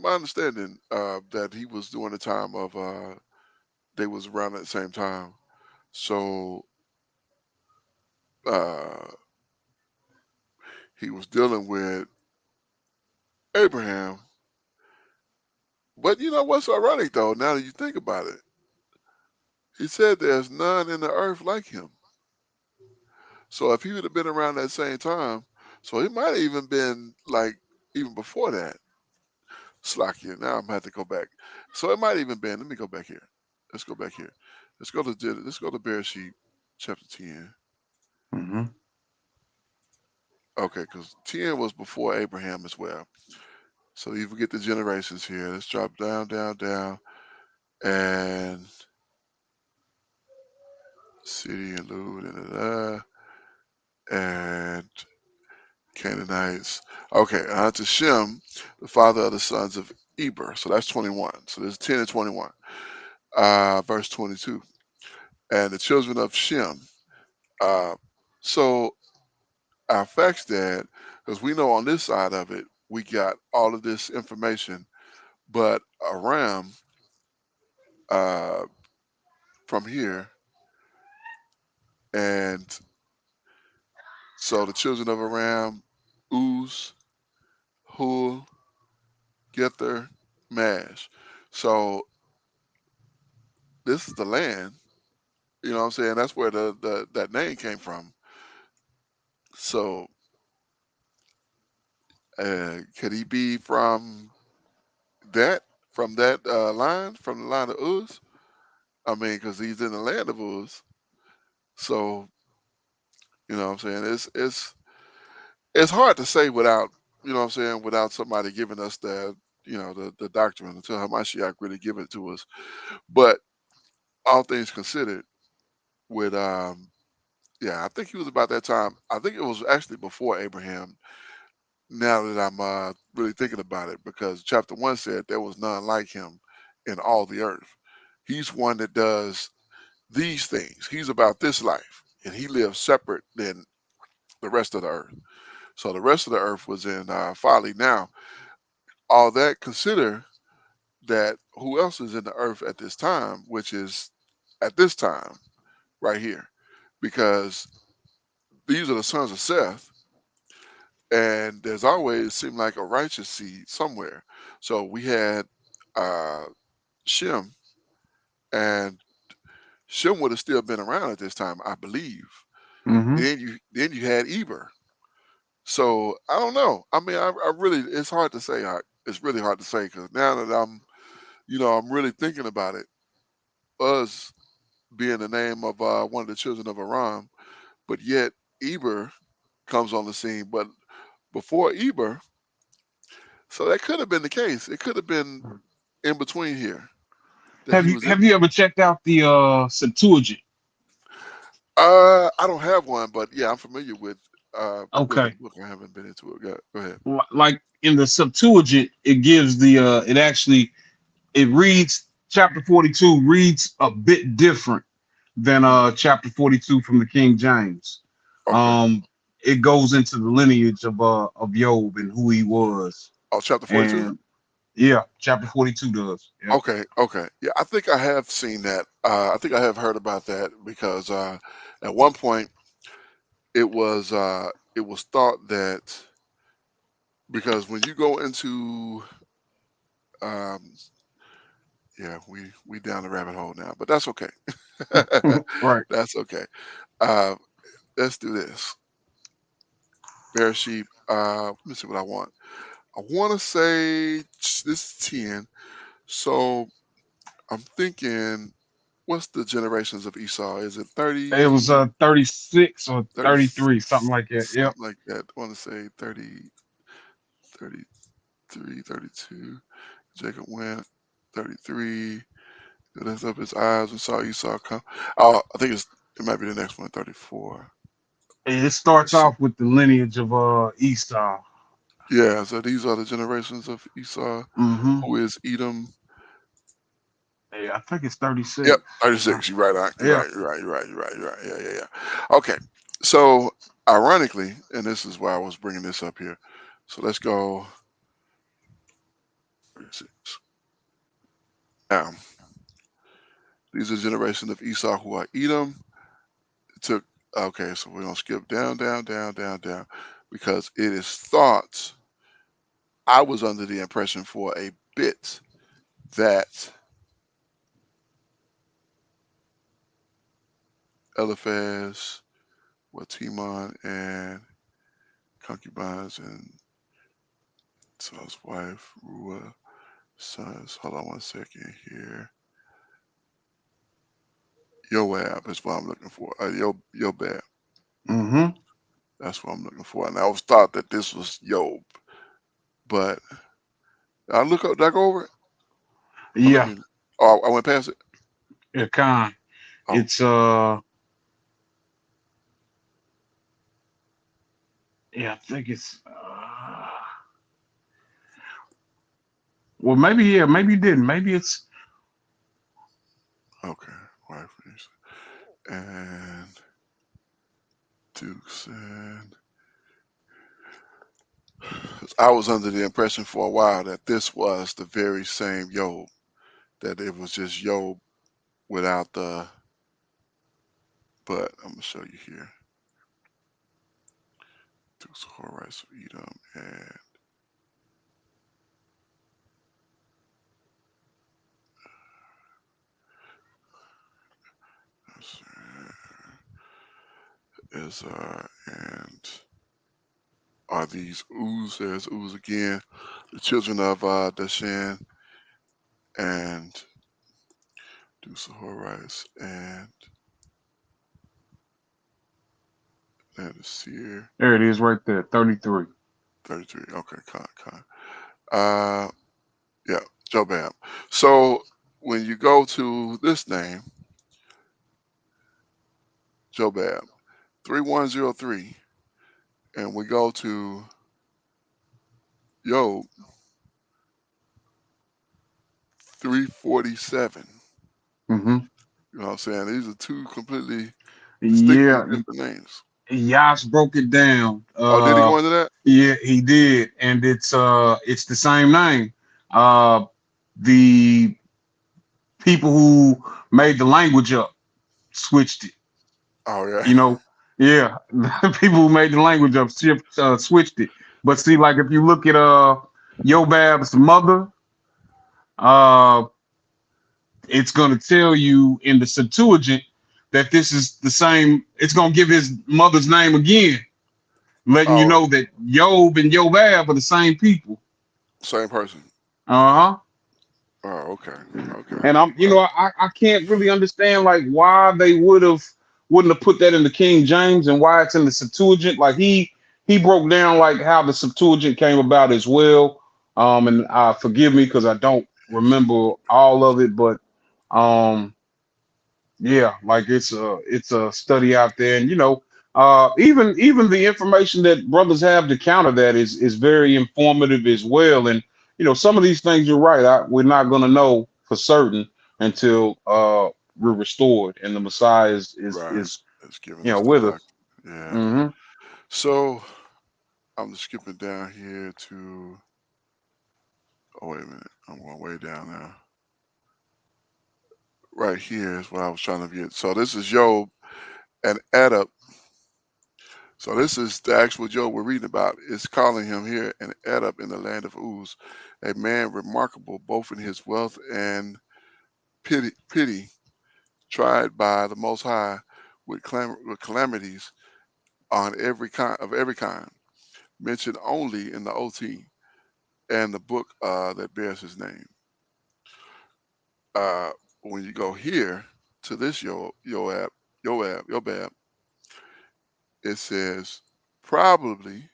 understanding that he was during the time of they was around at the same time. So uh he was dealing with Abraham. But you know what's ironic though, now that you think about it, he said there's none in the earth like him. So if he would have been around that same time, so he might have even been like even before that. Slakia. Now I'm gonna have to go back. So it might even been. Let me go back here. Let's go back here. Let's go to Bereshit chapter 10. Mm-hmm. Okay, because 10 was before Abraham as well. So you forget the generations here. Let's drop down, down, down, and city and Lud and Canaanites. Okay, to Shem, the father of the sons of Eber. So that's 21. So there's 10 and 21. Verse 22. And the children of Shem. Uh, so our facts dad, because we know on this side of it, we got all of this information, but Aram, uh, from here, and so the children of Aram, Uz, Hul, Gether, Mash. So this is the land. You know what I'm saying? That's where the that name came from. So could he be that from that line, from the line of Uz? I mean, because he's in the land of Uz. So what I'm saying? It's hard to say without what I'm saying, without somebody giving us the doctrine until Hamashiach really give it to us. But all things considered, with yeah, I think he was about that time. I think it was actually before Abraham. Now that I'm really thinking about it, because chapter 1 said there was none like him in all the earth. He's one that does these things. He's about this life, and he lives separate than the rest of the earth. So the rest of the earth was in folly. Now, all that consider that who else is in the earth at this time, which is at this time right here, because these are the sons of Seth, and there's always seemed like a righteous seed somewhere. So we had uh, Shem, and Shem would have still been around at this time, I believe. Mm-hmm. Then you had Eber. So I don't know. I mean, I really it's hard to say. It's really hard to say because now that I'm really thinking about it. Uz being the name of one of the children of Aram, but yet Eber comes on the scene. But before Eber, so that could have been the case. It could have been in between here that Have he you was in. have you ever checked out the Septuagint? I don't have one, but yeah, I'm familiar with the Okay. book. I haven't been into it. Go ahead. Like in the Septuagint, it gives it actually it reads chapter 42 reads a bit different than Mm, chapter 42 from the King James. okay. Um it goes into the lineage of Job and who he was. Oh, chapter 42. And yeah, chapter 42 does. Yeah. Okay, okay. Yeah, I think I have seen that. I think I have heard about that because at one point it was thought that because when you go into um, yeah, we down the rabbit hole now, but that's okay. Right. That's okay. Uh, let's do this. Bear sheep. Let me see what I want. I want to say this is 10. So I'm thinking, what's the generations of Esau? Is it It was 30, 36 or 30, 33, something like that. Yep. something like that? I want to say 30, 33, 32. Jacob went 33. He lifted up his eyes and saw Esau come. Oh, I think it might be the next one, 34. It starts Let's see. off with the lineage of Esau. Yeah, so these are the generations of Esau, Mm-hmm. who is Edom. Yeah, I think it's Yep, 36. If I, 36. You're right. You're yeah. right. You're right. You're right. You're right. You're right. Yeah, yeah, yeah. Okay. So, ironically, and this is why I was bringing this up here. So let's go 36. Now, these are the generation of Esau who are Edom. It took, okay, so we're going to skip down, down, down, down, down, because it is thought, I was under the impression for a bit that Eliphaz, with Timon and concubines, and so his wife, Ruah, sons. Hold on one second here. Yoab is what I'm looking for. Yobab. Mm-hmm. That's what I'm looking for. And I was thought that this was Yob, but I look up, did I go over it? Oh, let Yeah. me. Oh, I went past it. Yeah, Khan. Oh, It's yeah, I think it's well, maybe, yeah, maybe you didn't. Maybe it's okay. Wife and Duke said. I was under the impression for a while that this was the very same Yob. That it was just Yob without the. But I'm gonna show you here. Dukes of Horus of Edom and Ezra and are these Uz? There's Uz again. The children of Dashan and Dukes of Horus and the Seer. there. It is right there, 33. 33. Okay, con. Uh, yeah, Jobab. So when you go to this name, Jobab, 3103, and we go to Job, 347. Mm-hmm. You know what I'm saying? These are two completely distinctly Yeah, different names. Yas broke it down. Oh, did he go into that? Yeah, he did, and it's the same name. The people who made the language up switched it. Oh, yeah. You know, yeah, the people who made the language up switched it. But see, like if you look at Yobab's mother, uh, it's gonna tell you in the Septuagint that this is the same. It's gonna give his mother's name again, letting you Oh, know that Yob and Yobab are the same people. same person. Uh huh. Oh, okay. Okay. And I can't really understand like why they wouldn't have put that in the King James and why it's in the Septuagint. Like he broke down like how the Septuagint came about as well. And forgive me because I don't remember all of it, but um, yeah, like it's a study out there, and even the information that brothers have to counter that is very informative as well. And some of these things you're right, we're not going to know for certain until we're restored and the Messiah Right. is It's giving us the with us. doc. Yeah. Hmm. So I'm just skipping down here to. Oh, wait a minute. I'm going way down now. Right here is what I was trying to get. So this is Job and Edop. So this is the actual Job we're reading about. It's calling him here an Edub in the land of Uz, a man remarkable both in his wealth and pity, tried by the Most High with calamities on every kind, mentioned only in the OT and the book that bears his name. Uh, when you go here to this Yobab, it says probably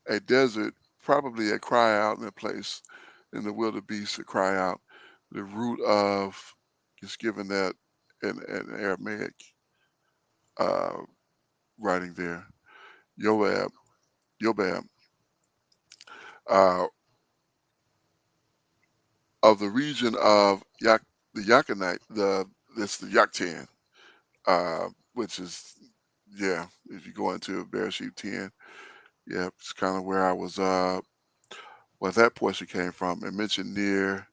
a desert, probably a cry out in a place in the wildebeest to cry out. The root of is given that in Aramaic uh, writing there. Yoab, Yobab, uh, of the region of the Yakanite, it's the Yaktan, which is yeah. If you go into Bereshit 10, yeah, it's kind of where I was. Where that portion came from, and mentioned near.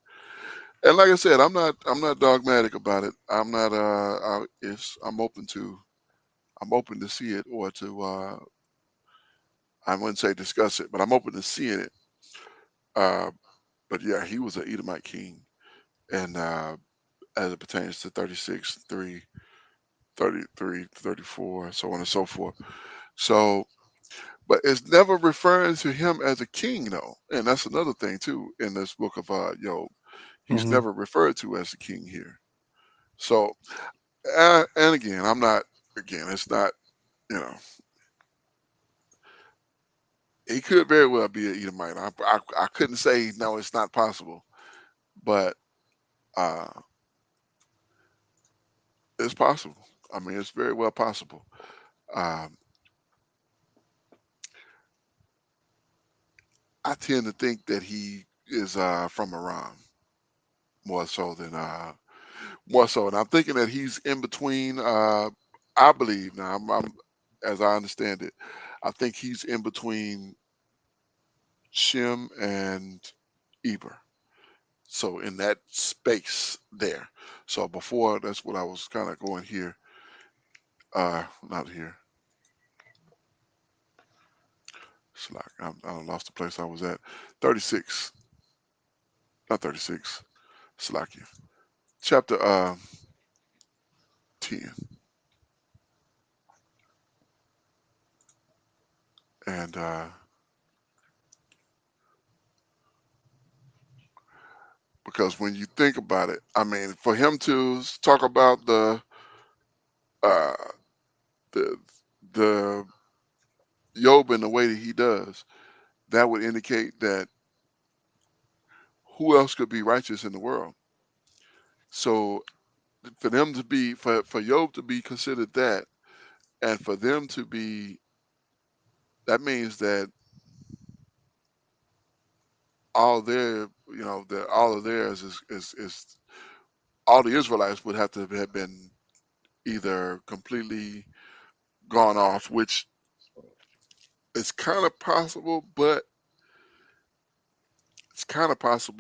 And like I said, I'm not dogmatic about it. I'm not I'm open to see it or to I wouldn't say discuss it, but I'm open to seeing it. Uh, but yeah, he was an Edomite king, and as it pertains to 36, 3, 33, 34, so on and so forth. So, but it's never referring to him as a king, though, and that's another thing too in this book of Job. He's Hmm. never referred to as the king here. So, and again, I'm not. Again, it's not. You know, he could very well be an Edomite. I couldn't say no. It's not possible, but uh, it's possible. I mean, it's very well possible. Um, I tend to think that he is from Iran more so than more so, and I'm thinking that he's in between. I believe now, as I understand it, I think he's in between Shem and Eber. So in that space there. So before that's what I was kind of going here. Not here. It's like I lost the place I was at. 36, not 36. Slakia. Chapter 10. And because when you think about it, I mean, for him to talk about uh the the Job in the way that he does, that would indicate that who else could be righteous in the world? So for them to be for Job to be considered that, and for them to be, that means that all their all of theirs is all the Israelites would have to have been either completely gone off, which is kind of possible,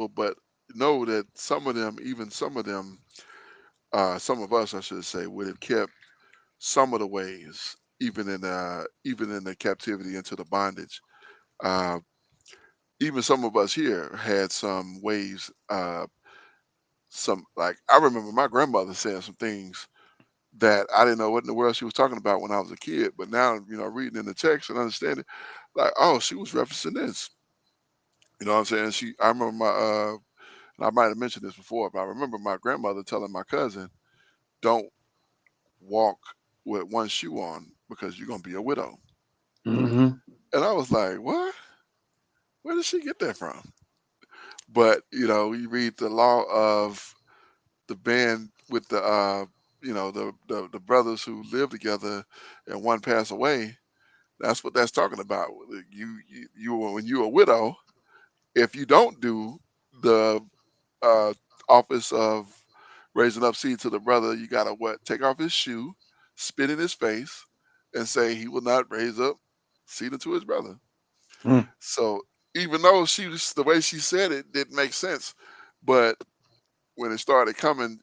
but know that some of them, even some of them, some of us, I should say, would have kept some of the ways, even in the captivity into the bondage. Uh, Even some of us here had some ways. Some like I remember my grandmother saying some things that I didn't know what in the world she was talking about when I was a kid. But now, reading in the text and understanding, like, oh, she was referencing this. You know what I'm saying? I remember and I might have mentioned this before, but I remember my grandmother telling my cousin, don't walk with one shoe on because you're going to be a widow. Hmm. And I was like, what? Where did she get that from? But, you read the law of the band with the brothers who live together and one pass away. That's what that's talking about. When you're a widow, if you don't do the uh, office of raising up seed to the brother, you gotta what? Take off his shoe, spit in his face, and say he will not raise up seed unto his brother. So even though the way she said it didn't make sense, but when it started coming,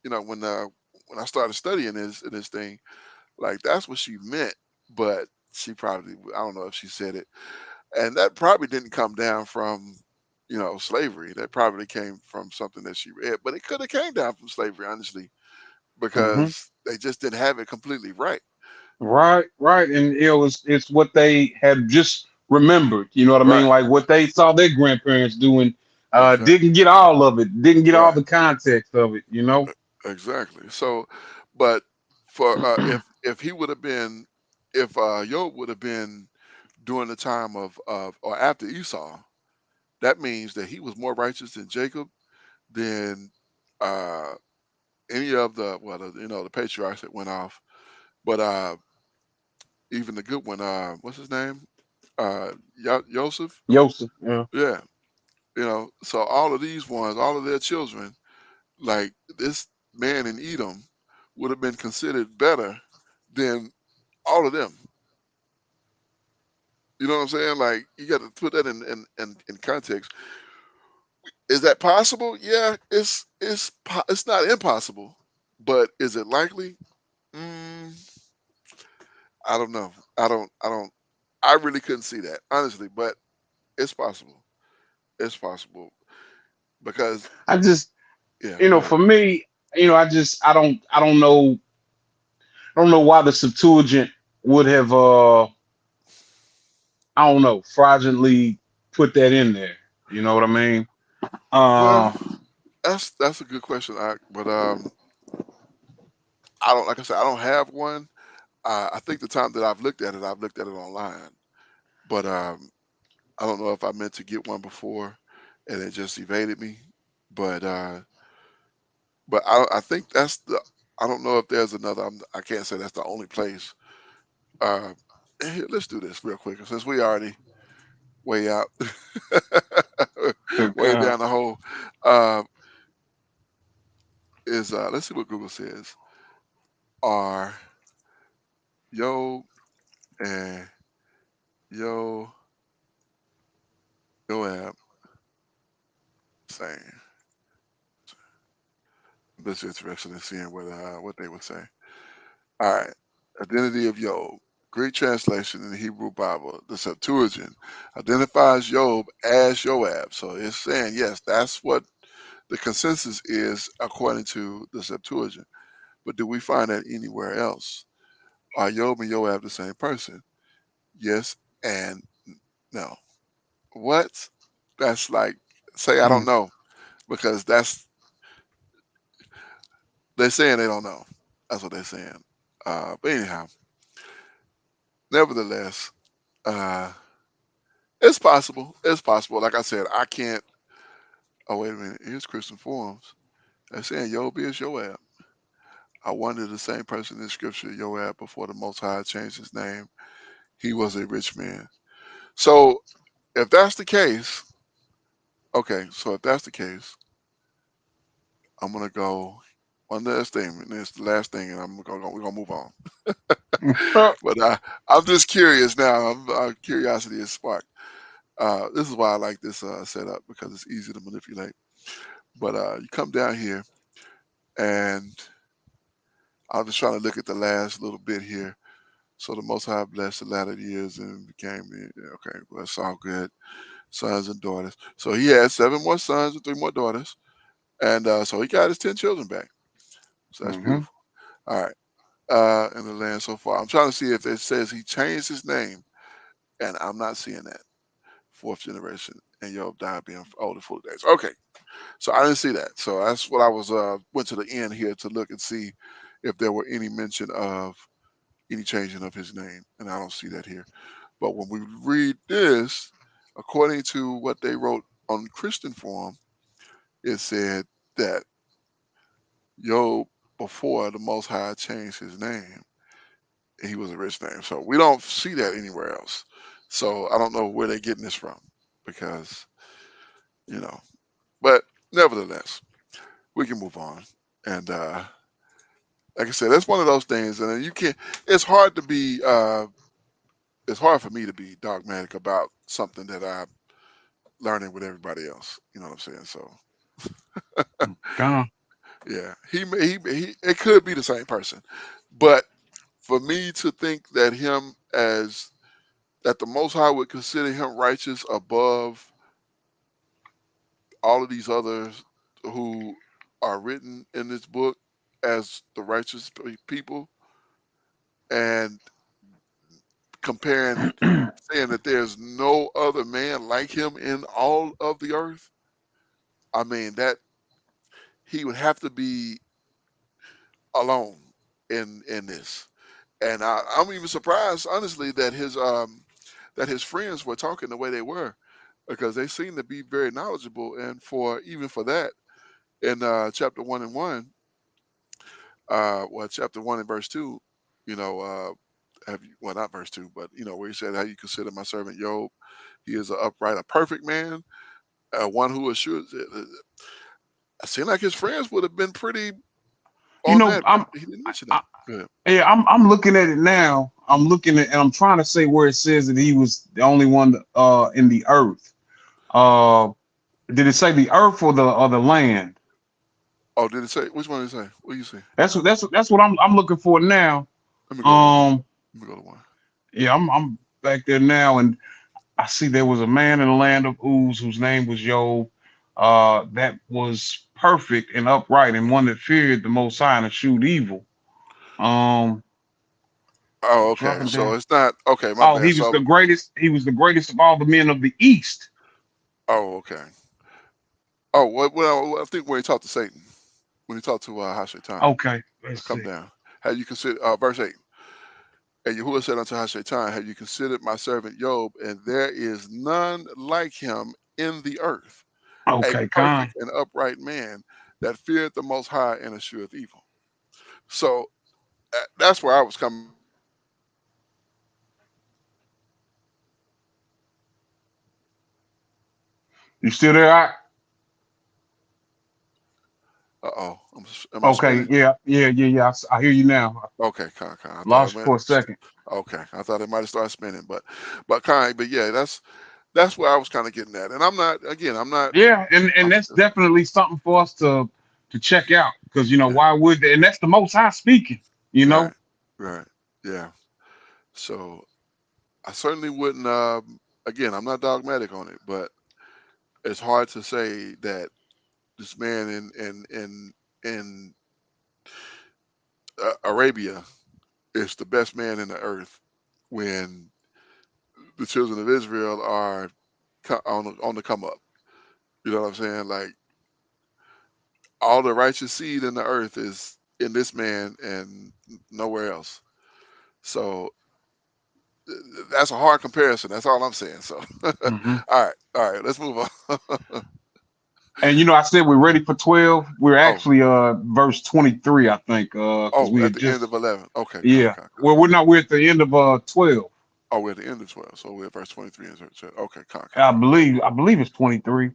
when I started studying this thing, like that's what she meant. But she probably, I don't know if she said it, and that probably didn't come down from, slavery. That probably came from something that she read, but it could have came down from slavery, honestly, Hmm. because they just didn't have it completely right. Right, right, and it's what they had just remembered. You know what I mean? Right. Like what they saw their grandparents doing. Exactly. Didn't get all of it. Didn't get all Right. the context of it. You know. Exactly. So, but for if he would have been, if Job would have been during the time of or after Esau, that means that he was more righteous than Jacob, than uh, any of the, well, the patriarchs that went off. But even the good one, what's his name? Joseph. Yosef. Yeah. Yeah. So all of these ones, all of their children, like this man in Edom, would have been considered better than all of them. You know what I'm saying? Like you got to put that in context. Is that possible? Yeah, it's not impossible, but is it likely? Mm, I don't know. I don't. I really couldn't see that honestly, but it's possible. It's possible because, I just, yeah. Go ahead. for me, I don't know why the Septuagint would have, I don't know, fraudulently put that in there. You know what I mean? Well, Uh, that's a good question. But I don't, like I said, I don't have one. I think the time that I've looked at it online. But I don't know if I meant to get one before and it just evaded me. But I think that's the. I don't know if there's another. I can't say that's the only place. Uh, Here, let's do this real quick since we already way out, way okay. down the hole. Uh, Let's see what Google says. Are Yo and Yo Yoab same? I'm just interested in seeing what they would say. All right. Identity of Job. Greek translation in the Hebrew Bible, the Septuagint, identifies Job as Joab. So it's saying, yes, that's what the consensus is according to the Septuagint. But do we find that anywhere else? Are Job and Joab the same person? Yes and no. What? That's like, say, I don't Mm. know, because they're saying they don't know. That's what they're saying. But anyhow, nevertheless, uh, it's possible. It's possible. Like I said, I can't. Oh, wait a minute. Here's Christian Forums. They're saying Job is Joab. I wonder the same person in Scripture, Joab, before the Most High changed his name. He was a rich man. So if that's the case, okay. So if that's the case, I'm gonna go one last thing, and it's the last thing, and we're gonna move on. But I'm just curious now. Curiosity is sparked. This is why I like this setup because it's easy to manipulate. But you come down here and I'm just trying to look at the last little bit here. So the Most High blessed the latter years and became, yeah, okay, well, that's all good. Sons and daughters. So he had 7 more sons and 3 more daughters. And so he got his 10 children back. So that's Hmm. beautiful. All right. In the land so far. I'm trying to see if it says he changed his name, and I'm not seeing that. Fourth generation. And Job died being old and full of days. Okay. So I didn't see that. So that's what I was, went to the end here to look and see if there were any mention of any changing of his name, and I don't see that here. But when we read this, according to what they wrote on Christian Forum, it said that Job, before the Most High changed his name, he was a rich name. So we don't see that anywhere else. So I don't know where they're getting this from, because you know. But nevertheless, we can move on. And like I said, that's one of those things, and you can't. It's hard to be. It's hard for me to be dogmatic about something that I'm learning with everybody else. You know what I'm saying? So Gone. yeah, he it could be the same person, but for me to think that him as that the Most High would consider him righteous above all of these others who are written in this book as the righteous people, and comparing, saying that there's no other man like him in all of the earth. I mean, that he would have to be alone in this. And I'm even surprised, honestly, that his friends were talking the way they were, because they seem to be very knowledgeable. And for even for that, in chapter 1 and 1, well, chapter 1 and verse 2, you know, have you, well, not verse 2, but where he said, "How you consider my servant Job? He is an upright, a perfect man, one who assures." It seemed like his friends would have been pretty You on know, that, but he didn't mention I that. Good. yeah, I'm looking at it now. I'm looking at and I'm trying to say where it says that he was the only one in the earth. Uh, did it say the earth or the land? Oh, did it say which one did it say? What do you see? That's what I'm looking for now. Let me go to one. Um, Let me go to one. yeah, I'm back there now, and I see there was a man in the land of Uz whose name was Job, that was perfect and upright, and one that feared the Most High and eschewed evil. Um, Oh, okay. dropping So down. it's not okay. My Oh, bad. he was So, the greatest. He was the greatest of all the men of the East. oh, okay. Oh, well, I think when he talked to Satan, when he talked to Hashatan, Okay, let's come see. down. Have you considered verse 8? And Yahuwah said unto Hashatan, "Have you considered my servant Job? And there is none like him in the earth, a Okay, perfect Khan. and upright man that feareth the Most High and escheweth evil." So that's where I was coming from. When he said, You still there? I, "Uh oh, am I okay, spinning?" yeah. I hear you now. I Okay, Con. I thought I lost you meant. for a second. Okay, I thought it might have started spinning, but Con. But yeah, that's where I was kind of getting at. And I'm not, again, I'm not. Yeah, and I'm that's definitely something for us to check out because yeah, why would they? And that's the Most High speaking. You right, know. right, yeah. So I certainly wouldn't. Again, I'm not dogmatic on it, but it's hard to say that this man in Arabia is the best man in the earth when the children of Israel are on the come up. You know what I'm saying? Like, all the righteous seed in the earth is in this man and nowhere else. So that's a hard comparison. That's all I'm saying. So, Hmm. all right, let's move on. And I said we're ready for 12. We're Oh, actually verse 23, I think, because oh, we at had the end just of 11. Okay, yeah. Well, we're at the end of 12. oh, we're at the end of 12. So we're at verse 23 and okay, I believe it's 23.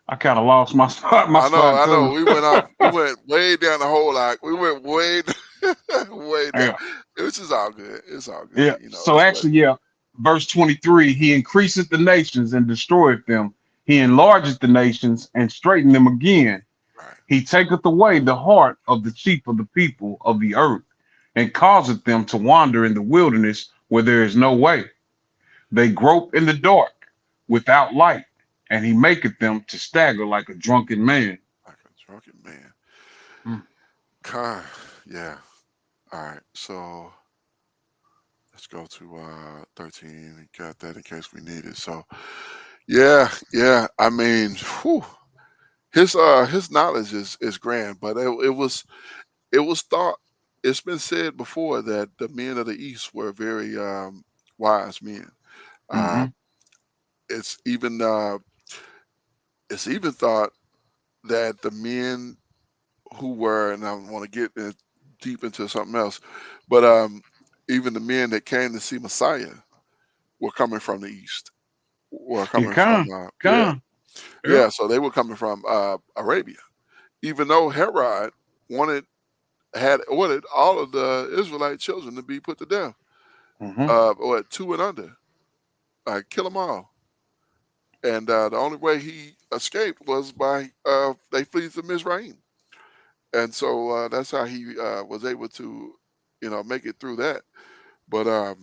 I kind of lost my spot, I know. too. We went off. We went way down the whole lot. We went way, way down, Yeah. which is all good. It's all Yeah. good. So That's what. actually, yeah, verse 23, he increaseth the nations and destroyeth them. He enlargeth the nations and straighten them again. Right. He taketh away the heart of the chief of the people of the earth and causeth them to wander in the wilderness where there is no way. They grope in the dark without light, and he maketh them to stagger like a drunken man. Like a drunken man. Mm. Car. Yeah. All right. So let's go to 13. We got that in case we need it. So yeah, yeah. I mean, whew, his knowledge is grand, but it was thought. It's been said before that the men of the East were very wise men. Uh, Hmm. it's even uh, it's even thought that the men who were, and I want to get deep into something else, but even the men that came to see Messiah were coming from the East, were Yeah, coming from come, yeah, come. Yeah. yeah. So they were coming from Arabia, even though Herod wanted had ordered all of the Israelite children to be put to death, Hmm. or 2 and under, like kill them all. And the only way he escaped was by they flee to Mizraim, and so that's how he was able to, make it through that. But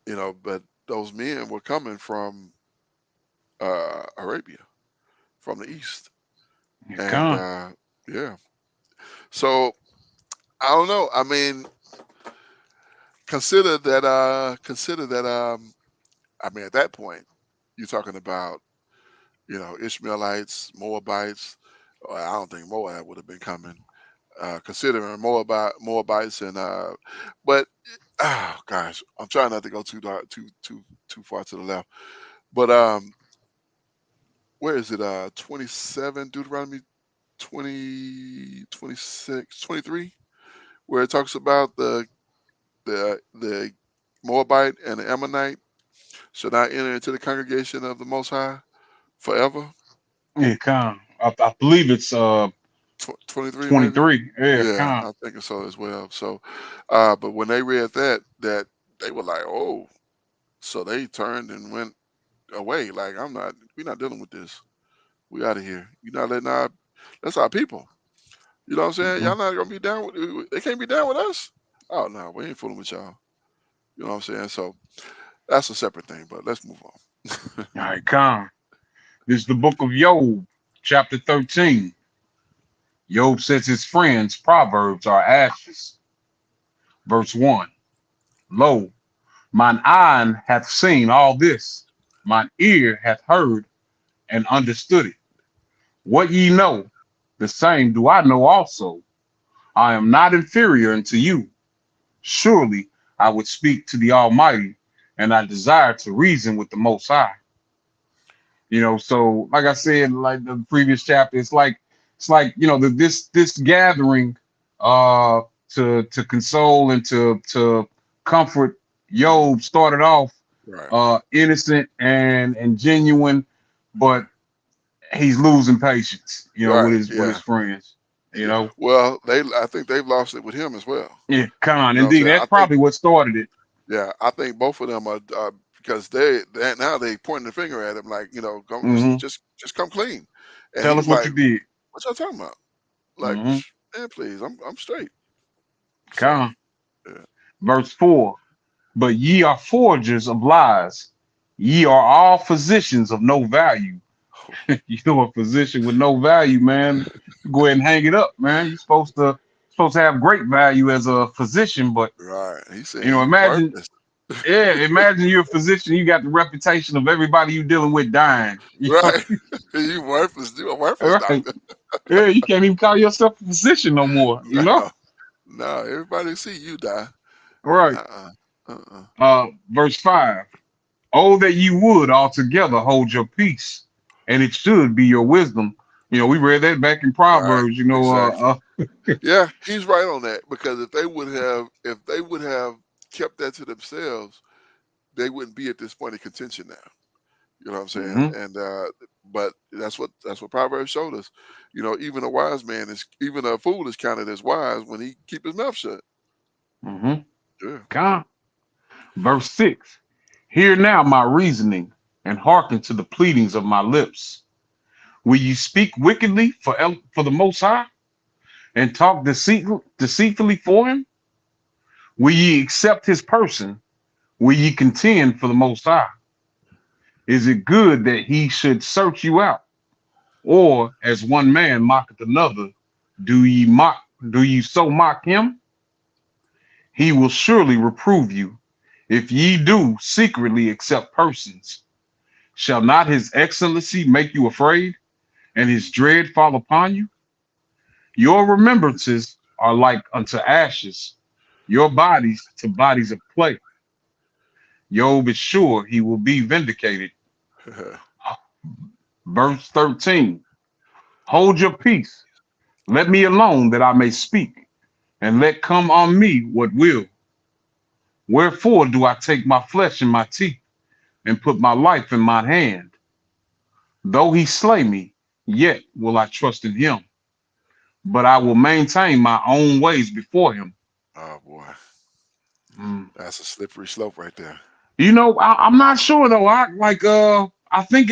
but those men were coming from Arabia, from the east, and Con. yeah. So I don't know. I mean, consider that. I mean, at that point, you're talking about Ishmaelites, Moabites. I don't think Moab would have been coming, considering Moabites but oh gosh, I'm trying not to go too dark, too far to the left. But where is it? 27 Deuteronomy 20, 26, 23, where it talks about the Moabite and the Ammonite shall not enter into the congregation of the Most High forever. Yeah, con. I believe it's 23 maybe. 23. Yeah, Yeah, con. I think so as well. So, but when they read that they were like, oh, so they turned and went away. Like, we're not dealing with this. We out of here. You're not letting that's our people. You know what I'm saying? Hmm. Y'all not gonna be down with, they can't be down with us. Oh no, we ain't fooling with y'all. You know what I'm saying? So that's a separate thing, but let's move on. All right, con. This is the book of Job, chapter 13. Job says his friends' proverbs are ashes. Verse 1. Lo, mine eye hath seen all this, mine ear hath heard and understood it. What ye know, the same do I know also. I am not inferior unto you. Surely I would speak to the Almighty, and I desire to reason with the Most High. So like I said, like the previous chapter, it's like this gathering uh to console and to comfort Job started off Right, innocent and genuine, but he's losing patience, with right, his yeah, friends, you yeah. know. Well, I think they've lost it with him as well. Yeah, Khan, You know what I'm indeed, saying? that's probably what started it. Yeah, I think both of them are because they now they pointing the finger at him like, come, Hmm. just come clean, and Tell us he's what like, you did. what y'all talking about? Like, Hmm. man, please, I'm straight. So Khan. yeah. Verse 4. But ye are forgers of lies. Ye are all physicians of no value. You a physician with no value, man. You go ahead and hang it up, man. You're supposed to have great value as a physician, but Right. He's saying you imagine, worthless. yeah, imagine you're a physician, you got the reputation of everybody you dealing with dying. Right. You worthless. You a worthless Right. doctor. Yeah, you can't even call yourself a physician no more. No, no. Everybody see you die. Right. Uh-uh. Uh-uh. Verse 5. Oh, that you would altogether hold your peace, and it should be your wisdom. We read that back in Right. Proverbs. Exactly. Yeah, he's right on that because if they would have kept that to themselves, they wouldn't be at this point of contention now. You know what I'm saying? Hmm. And but that's what Proverbs showed us. Even a fool is counted as wise when he keep his mouth shut. Hmm. Yeah. God. Verse 6. Hear now my reasoning, and hearken to the pleadings of my lips. Will you speak wickedly for the Most High, and talk deceitfully for him? Will ye accept his person? Will ye contend for the Most High? Is it good that he should search you out? Or as one man mocketh another, do ye so mock him? He will surely reprove you, if ye do secretly accept persons. Shall not his excellency make you afraid, and his dread fall upon you? Your remembrances are like unto ashes, your bodies to bodies of clay. Job is sure he will be vindicated. Verse 13. Hold your peace. Let me alone that I may speak, and let come on me what will. Wherefore do I take my flesh in my teeth, and put my life in my hand? Though he slay me, yet will I trust in him. But I will maintain my own ways before him. Oh boy, Mm. that's a slippery slope right there. I'm not sure though. I think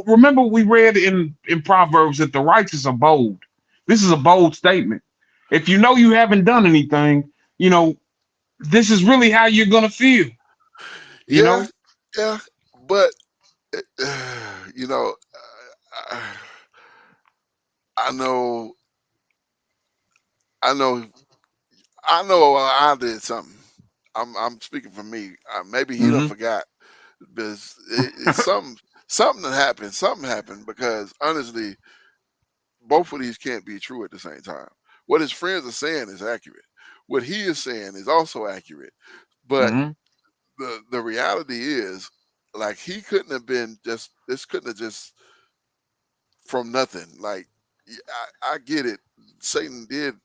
remember we read in Proverbs that the righteous are bold. This is a bold statement. If you know you haven't done anything, you know, this is really how you're gonna feel, you Yeah, know. yeah, but you know, I I know, I know, I know I did something. I'm speaking for me. Maybe he done Hmm. forgot, because it's something that happened. Something happened because honestly, both of these can't be true at the same time. What his friends are saying is accurate. What he is saying is also accurate. But Hmm. the reality is, like, he couldn't have been just this couldn't have just from nothing. Like, I get it. Satan did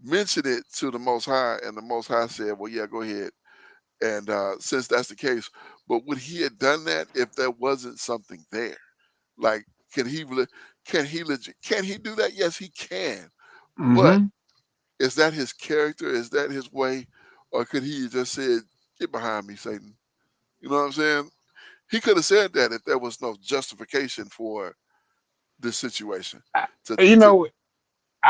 mention it to the Most High, and the Most High said, "Well, yeah, go ahead." And since that's the case, but would he have done that if there wasn't something there? Like, can he? Can he legit? Can he do that? Yes, he can. But Hmm. is that his character? Is that his way? Or could he have just said, "Get behind me, Satan"? You know what I'm saying? He could have said that if there was no justification for this situation. You To know,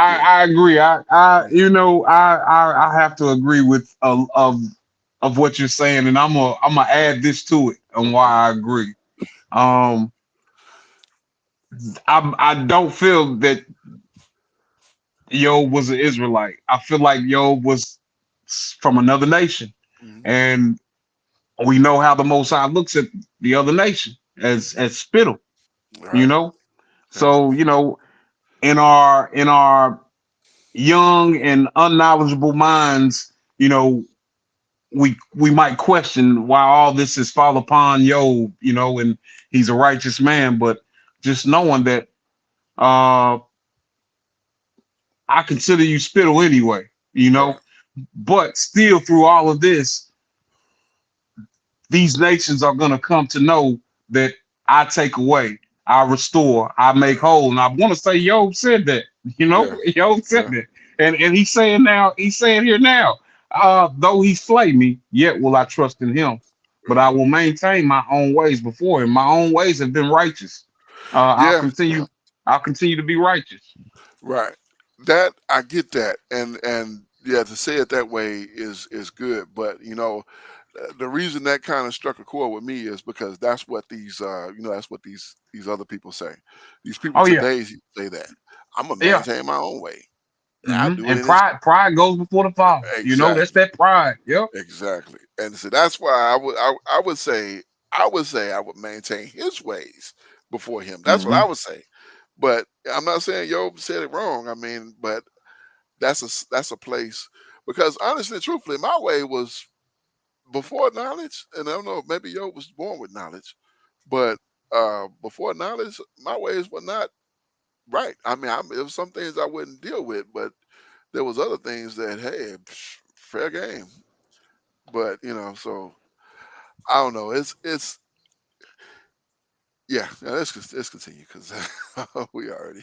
Yeah. I agree. Mm, You know, I have to agree with of what you're saying, and I'm gonna add this to it and why mm, I agree. mm, Um, I don't feel that Job was an Israelite. I feel like Job was from another nation, mm. and we know how the Most High looks at the other nation as spittle. You Right. know, Yeah. so you know, in our young and unknowledgeable minds, you know, we might question why all this is fall upon Job, you know, and he's a righteous man, but just knowing that uh I consider you spittle anyway, you Right. know, but still through all of this, these nations are going to come to know that I take away, I restore, I make whole. And I want to say Job said that, you know, Yeah. Job said Yeah. that. And he's saying here now, though he slay me, yet will I trust in him. But I Right. will maintain my own ways before him. My own ways have been righteous. Yeah. I'll continue to be righteous. Right. That I get that, and yeah, to say it that way is good. But the reason that kind of struck a chord with me is because that's what that's what these other people say. These people Oh yeah. today say that I'm gonna Yeah. maintain my own way. I'll Hmm. do it And in this. pride goes before the fall. You know, that's Exactly. that pride. Yep. Exactly. And so that's why I would say I would maintain his ways before him. That's what Hmm. I would say. But I'm not saying Job said it wrong. I mean, but that's a place, because honestly, truthfully, my way was before knowledge, and I don't know, maybe Job was born with knowledge, but before knowledge, my ways were not right. I mean, there was some things I wouldn't deal with, but there was other things that, hey, fair game. But so I don't know. It's yeah. Let's continue, because we already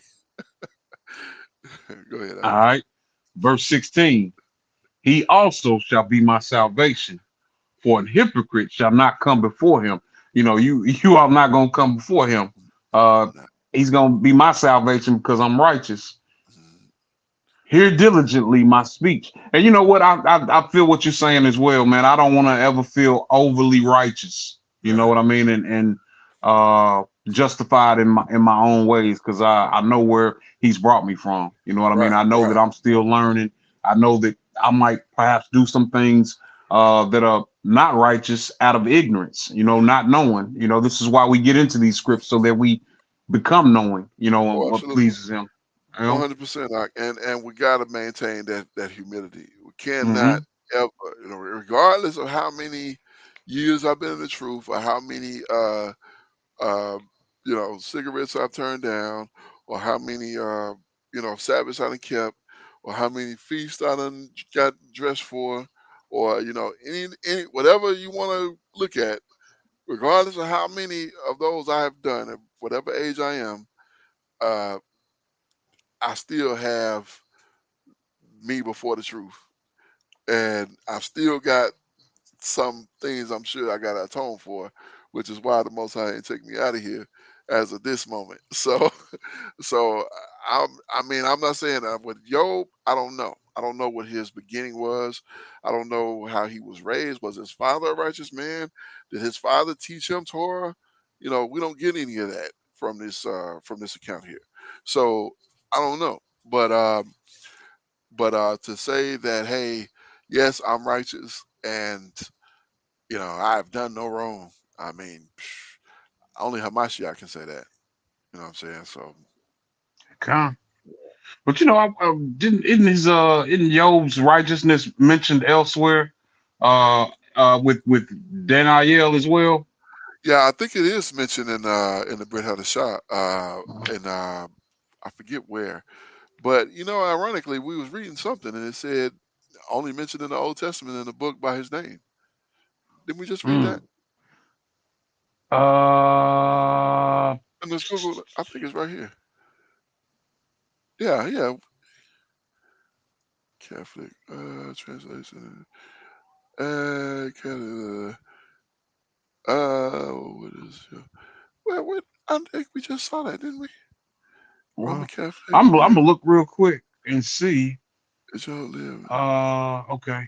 go ahead. All right. Verse 16. He also shall be my salvation, for an hypocrite shall not come before him. You know, you are not gonna come before him. Uh No. he's gonna be my salvation because I'm righteous. Mhm. Hear diligently my speech. And you know what? I feel what you're saying as well, man. I don't want to ever feel overly righteous. You know Right. what I mean? And justified in my own ways because I know where he's brought me from. You know what I mean? Right. I know that Right. I'm still learning. I know that I might perhaps do some things that are not righteous out of ignorance. You know, not knowing. You know, this is why we get into these scripts so that we become knowing. You know, Oh, what absolutely. pleases him. You know. 100%. And we got to maintain that humility. We cannot Hmm. ever, regardless of how many years I've been in the truth, or how many uh, cigarettes I've turned down, or how many Sabbaths I done kept, or how many feasts I done got dressed for, or any whatever you want to look at. Regardless of how many of those I have done, at whatever age I am, uh, I still have me before the truth, and I've still got some things I'm sure I got to atone for, which is why the Most High ain't take me out of here as of this moment. So, so I mean, I'm not saying that with Job. I don't know. I don't know what his beginning was. I don't know how he was raised. Was his father a righteous man? Did his father teach him Torah? We don't get any of that from this account here. So I don't know. But to say that, hey, yes, I'm righteous, and I've done no wrong. I mean, only Hamashiach can say that. You know what I'm saying? So Okay. But didn't isn't Job's righteousness mentioned elsewhere? With Daniel as well. yeah, I think it is mentioned in the Brit Hadashah, in I forget where. But ironically, we was reading something and it said only mentioned in the Old Testament in the book by his name. Didn't we just read that? Mm. Uh, And let's Google it. I think it's right here. Yeah, yeah. Catholic translation. Canada. What is? What? I think we just saw that, didn't we? Roman well, Catholic. I'm Yeah. gonna look real quick and see. It's all live. Okay.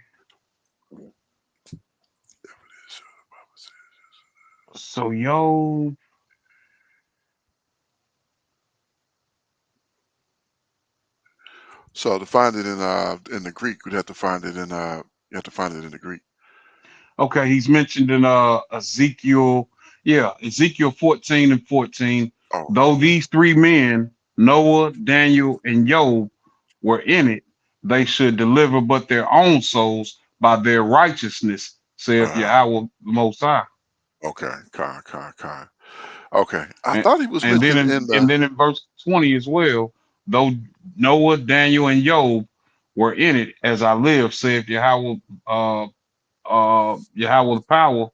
So yo, So to find it in the Greek, we'd have to find it in you have to find it in the Greek. okay, he's mentioned in Ezekiel, yeah, Ezekiel 14:14. Oh, Though these three men, Noah, Daniel, and Job, were in it, they should deliver but their own souls by their righteousness, saith uh, Yahweh the Most High. okay, Kai. Okay, I And, thought he was and then mentioned in in the. and then in verse 20 as well, though Noah, Daniel, and Job were in it, as I live, saith Yahweh, Yahweh the power,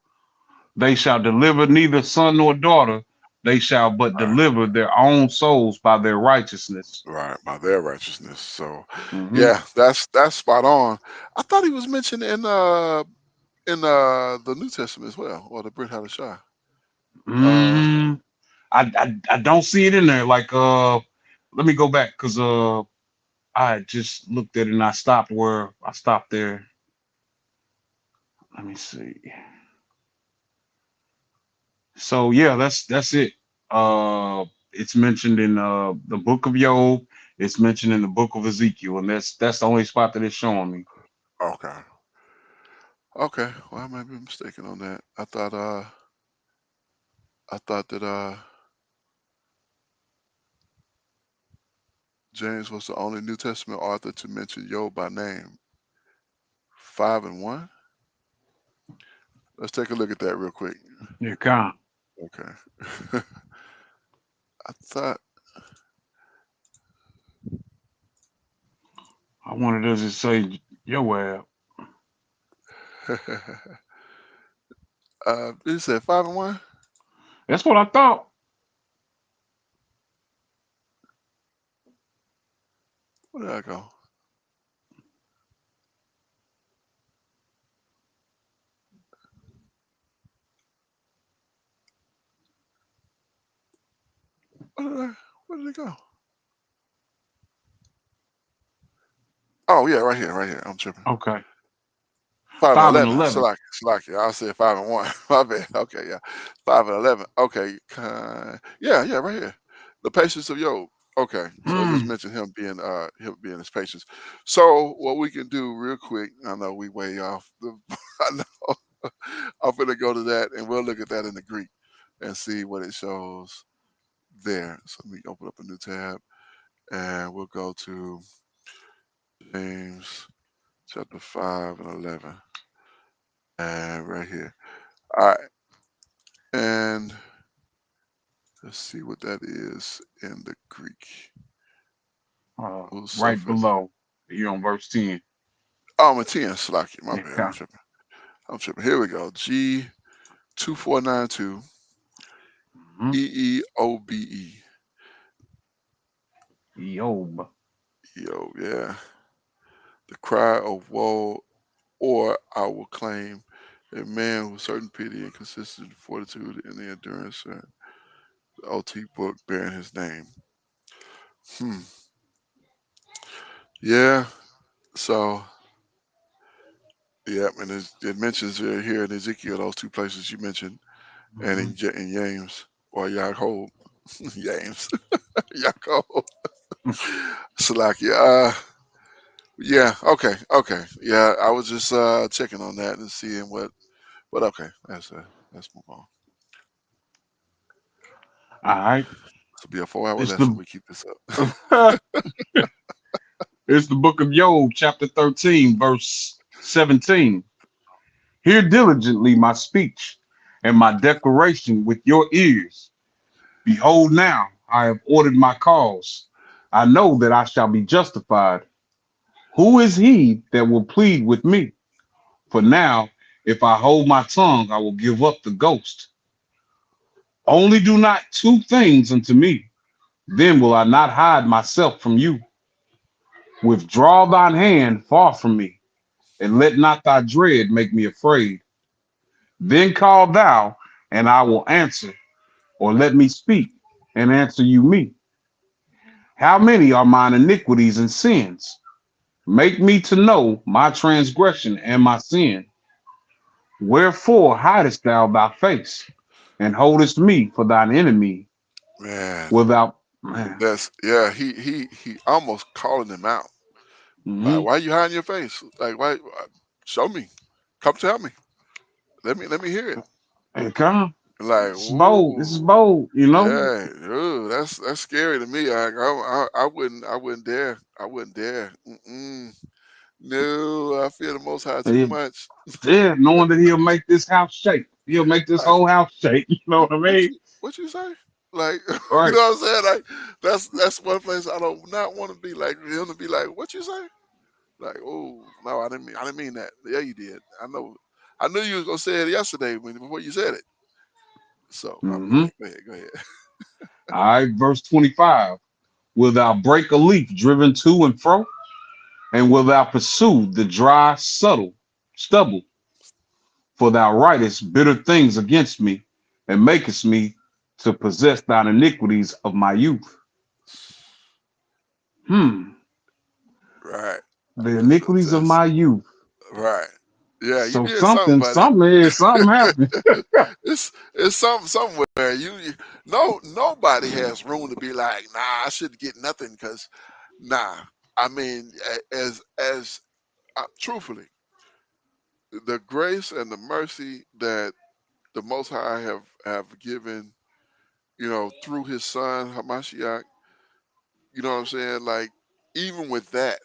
they shall deliver neither son nor daughter, they shall but Right, deliver their own souls by their righteousness. right, by their righteousness. So, Hmm. yeah, that's spot on. I thought he was mentioned in the New Testament as well, or the Brit Hadashah. Uh, Mm, I don't see it in there. Like let me go back because I just looked at it and I stopped where I stopped there. Let me see. So yeah, that's it. It's mentioned in the book of Job. It's mentioned in the book of Ezekiel, and that's the only spot that it's showing me. okay, okay. Well, I might be mistaken on that. I thought that James was the only New Testament author to mention Job by name. 5 and 1. Let's take a look at that real quick. Yeah, kind. Okay. I thought. I wanted to just say, yo, well, It said 5 and 1. that's what I thought. Where did I go? Where did I? Where did it go? Oh yeah, right here, right here. I'm tripping. Okay, 5 and 5 and 11. 11. Salaki. I said 5 and 1. My bad. Okay, yeah. 5 and 11. Okay. Yeah, yeah, right here. The patience of Job. Okay, so it just Mm. mentioned him being his patience. So what we can do real quick, I know we way off the I know I'm gonna go to that and we'll look at that in the Greek and see what it shows there. So let me open up a new tab and we'll go to James chapter 5 and 11. And right here. All right. And let's see what that is in the Greek. Who Right suffers? below, you're on verse 10. Oh, I'm a 10. Slaki. My Yeah, bad. I'm kind. tripping. I'm tripping. Here we go. G2492 Mm-hmm. EEOBE. Job. Yo, yeah. The cry of woe, or I will claim a man with certain pity and consistent fortitude in the endurance. The OT book bearing his name. Hmm. Yeah. So, yeah, and it mentions here in Ezekiel those two places you mentioned, and Mhm. in James or Yaakov, James, Yaakov, Salakia. Yeah, okay, yeah. I was just checking on that and seeing what, but okay, let's move on. All right. This will be a 4 hour It's lesson. the We keep this up. it's the book of Job, chapter 13, verse 17. Hear diligently my speech and my declaration with your ears. Behold, now I have ordered my cause. I know that I shall be justified. Who is he that will plead with me? For now, if I hold my tongue, I will give up the ghost. Only do not two things unto me, then will I not hide myself from you. Withdraw thine hand far from me, and let not thy dread make me afraid. Then call thou, and I will answer, or let me speak, and answer you me. How many are mine iniquities and sins? Make me to know my transgression and my sin. Wherefore hidest thou thy face, and holdest me for thine enemy Man, without man? that's yeah. He almost calling him out. Like, Mm-hmm. why you hiding your face? Like, why? Show me. Come tell me. Let me hear it. And come, Like, this is bold. This is ooh, bold. You know. yeah, ooh, that's scary to me. I wouldn't dare. I wouldn't dare. Mm-mm. No, I fear the Most High too And much. yeah, knowing that he'll make this house shake. He'll make this Like, whole house shake. You know what I mean? what you say? Like, you Right. know what I'm saying? Like, that's one place I don't not want to be. Like him to be like, what you say? Like, oh no, I didn't mean that. Yeah, you did. I knew you was gonna say it yesterday before you said it. So go Mm-hmm. ahead, go ahead, go ahead. All right, verse 25. Will thou break a leaf driven to and fro? And will thou pursue the dry subtle stubble? For thou writest bitter things against me, and makest me to possess thine iniquities of my youth. Hmm. Right. The It iniquities of says my youth. right. Yeah, you So did something something, about it. something is something happened. It's something somewhere. No, nobody has room to be like, nah, I shouldn't get nothing because nah. I mean, as truthfully, the grace and the mercy that the Most High have given, through His Son Hamashiach. You know what I'm saying? Like, even with that,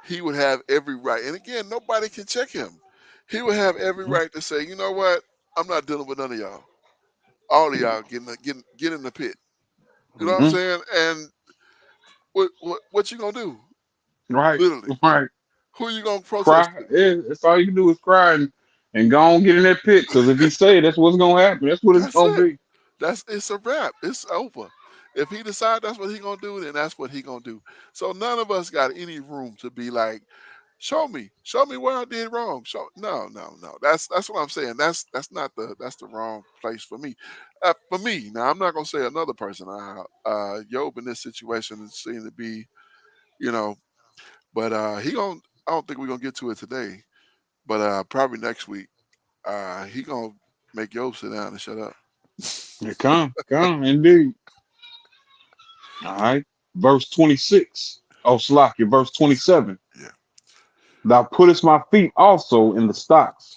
He would have every right. And again, nobody can check Him. He would have every right to say, you know what? I'm not dealing with none of y'all. All of y'all get in the pit. You know what I'm Mhm. saying? And what you gonna do? Right, Literally, right. who you gonna protest Cry. to? Yeah, that's all you can do is cry and go on get in that pit. Because if he say it, that's what's gonna happen. That's what it's That's gonna it. be. It's a wrap. It's over. If he decide that's what he gonna do, then that's what he gonna do. So none of us got any room to be like, show me where I did wrong. No. That's what I'm saying. That's not the wrong place for me. For me, now I'm not gonna say another person. Job in this situation seems to be, you know, but he gon' I don't think we're gonna get to it today, but probably next week. He gonna make Job sit down and shut up. Yeah, come, indeed. All right. Verse 26. Oh, Slakia, verse 27. Yeah. Thou puttest my feet also in the stocks,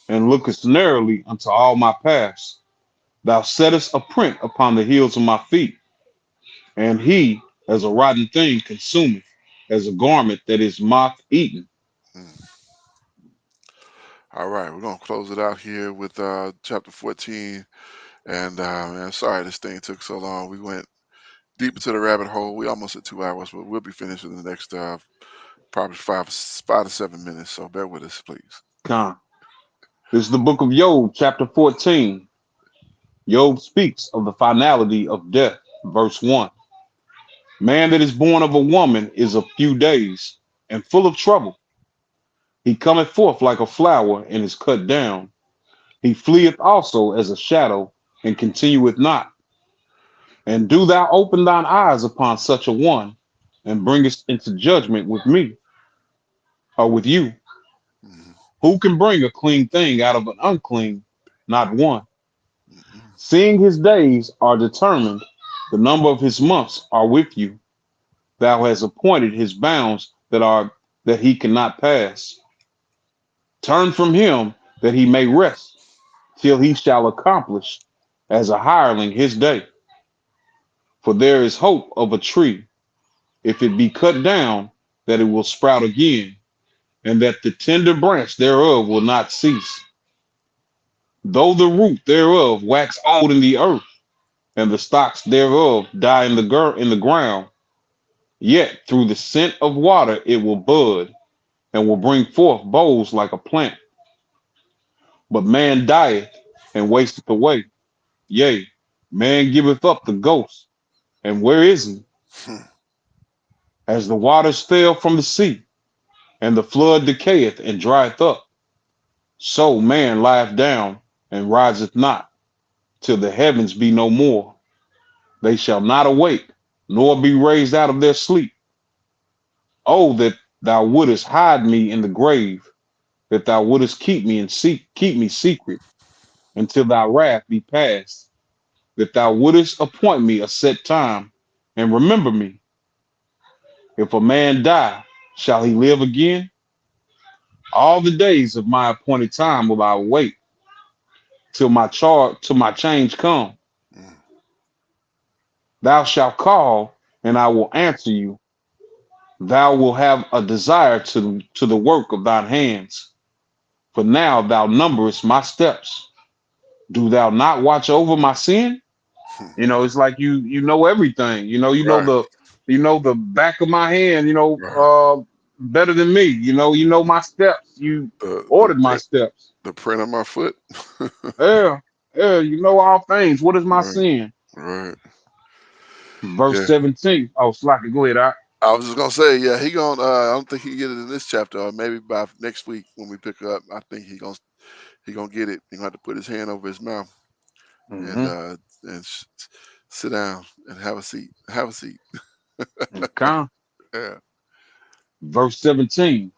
and lookest narrowly unto all my paths. Thou settest a print upon the heels of my feet, and he, as a rotten thing, consumeth, as a garment that is moth eaten. Mm. All right, we're gonna close it out here with chapter 14. And man, sorry this thing took so long. We went deep into the rabbit hole. We almost at 2 hours, but we'll be finished in the next probably 5 to 7 minutes. So bear with us, please. Con. This is the book of Job, chapter 14. Job speaks of the finality of death. Verse 1. Man that is born of a woman is of few days, and full of trouble. He cometh forth like a flower, and is cut down. He fleeth also as a shadow, and continueth not. And do thou open thine eyes upon such a one, and bringest into judgment with me. or with you. Mhm. Who can bring a clean thing out of an unclean? Not one. Mhm. Seeing his days are determined, the number of his months are with you. Thou hast appointed his bounds that he cannot pass. Turn from him that he may rest, till he shall accomplish as a hireling his day. For there is hope of a tree, if it be cut down, that it will sprout again, and that the tender branch thereof will not cease. Though the root thereof wax old in the earth, and the stocks thereof die in the ground, yet through the scent of water it will bud, and will bring forth boughs like a plant. But man dieth and wasteth away. Yea, man giveth up the ghost. And where is he? Hmm. As the waters fell from the sea, and the flood decayeth and drieth up, so man lieth down and riseth not, till the heavens be no more. They shall not awake, nor be raised out of their sleep. Oh, that thou wouldest hide me in the grave, that thou wouldest keep me secret, until thy wrath be past, that thou wouldest appoint me a set time, and remember me. If a man die, shall he live again? All the days of my appointed time will I wait, till my change come. Mm. Thou shalt call, and I will answer you. Thou wilt have a desire to the work of thine hands. For now thou numberest my steps. Do thou not watch over my sin? It's like you know everything. Right, You know the back of my hand. right. Better than me. You know my steps. You The ordered my print, steps. the print on my foot. Yeah, yeah. You know all things. What is my Right, sin? right. Verse Yeah. 17. Oh, Slacky, go ahead. I was just gonna say, yeah, he gonna. I don't think he get it in this chapter, or maybe by next week when we pick up. I think he gonna get it. He gonna have to put his hand over his mouth and Mm-hmm. uh and sit down and have a seat. Have a seat. Okay. Yeah. Verse 17.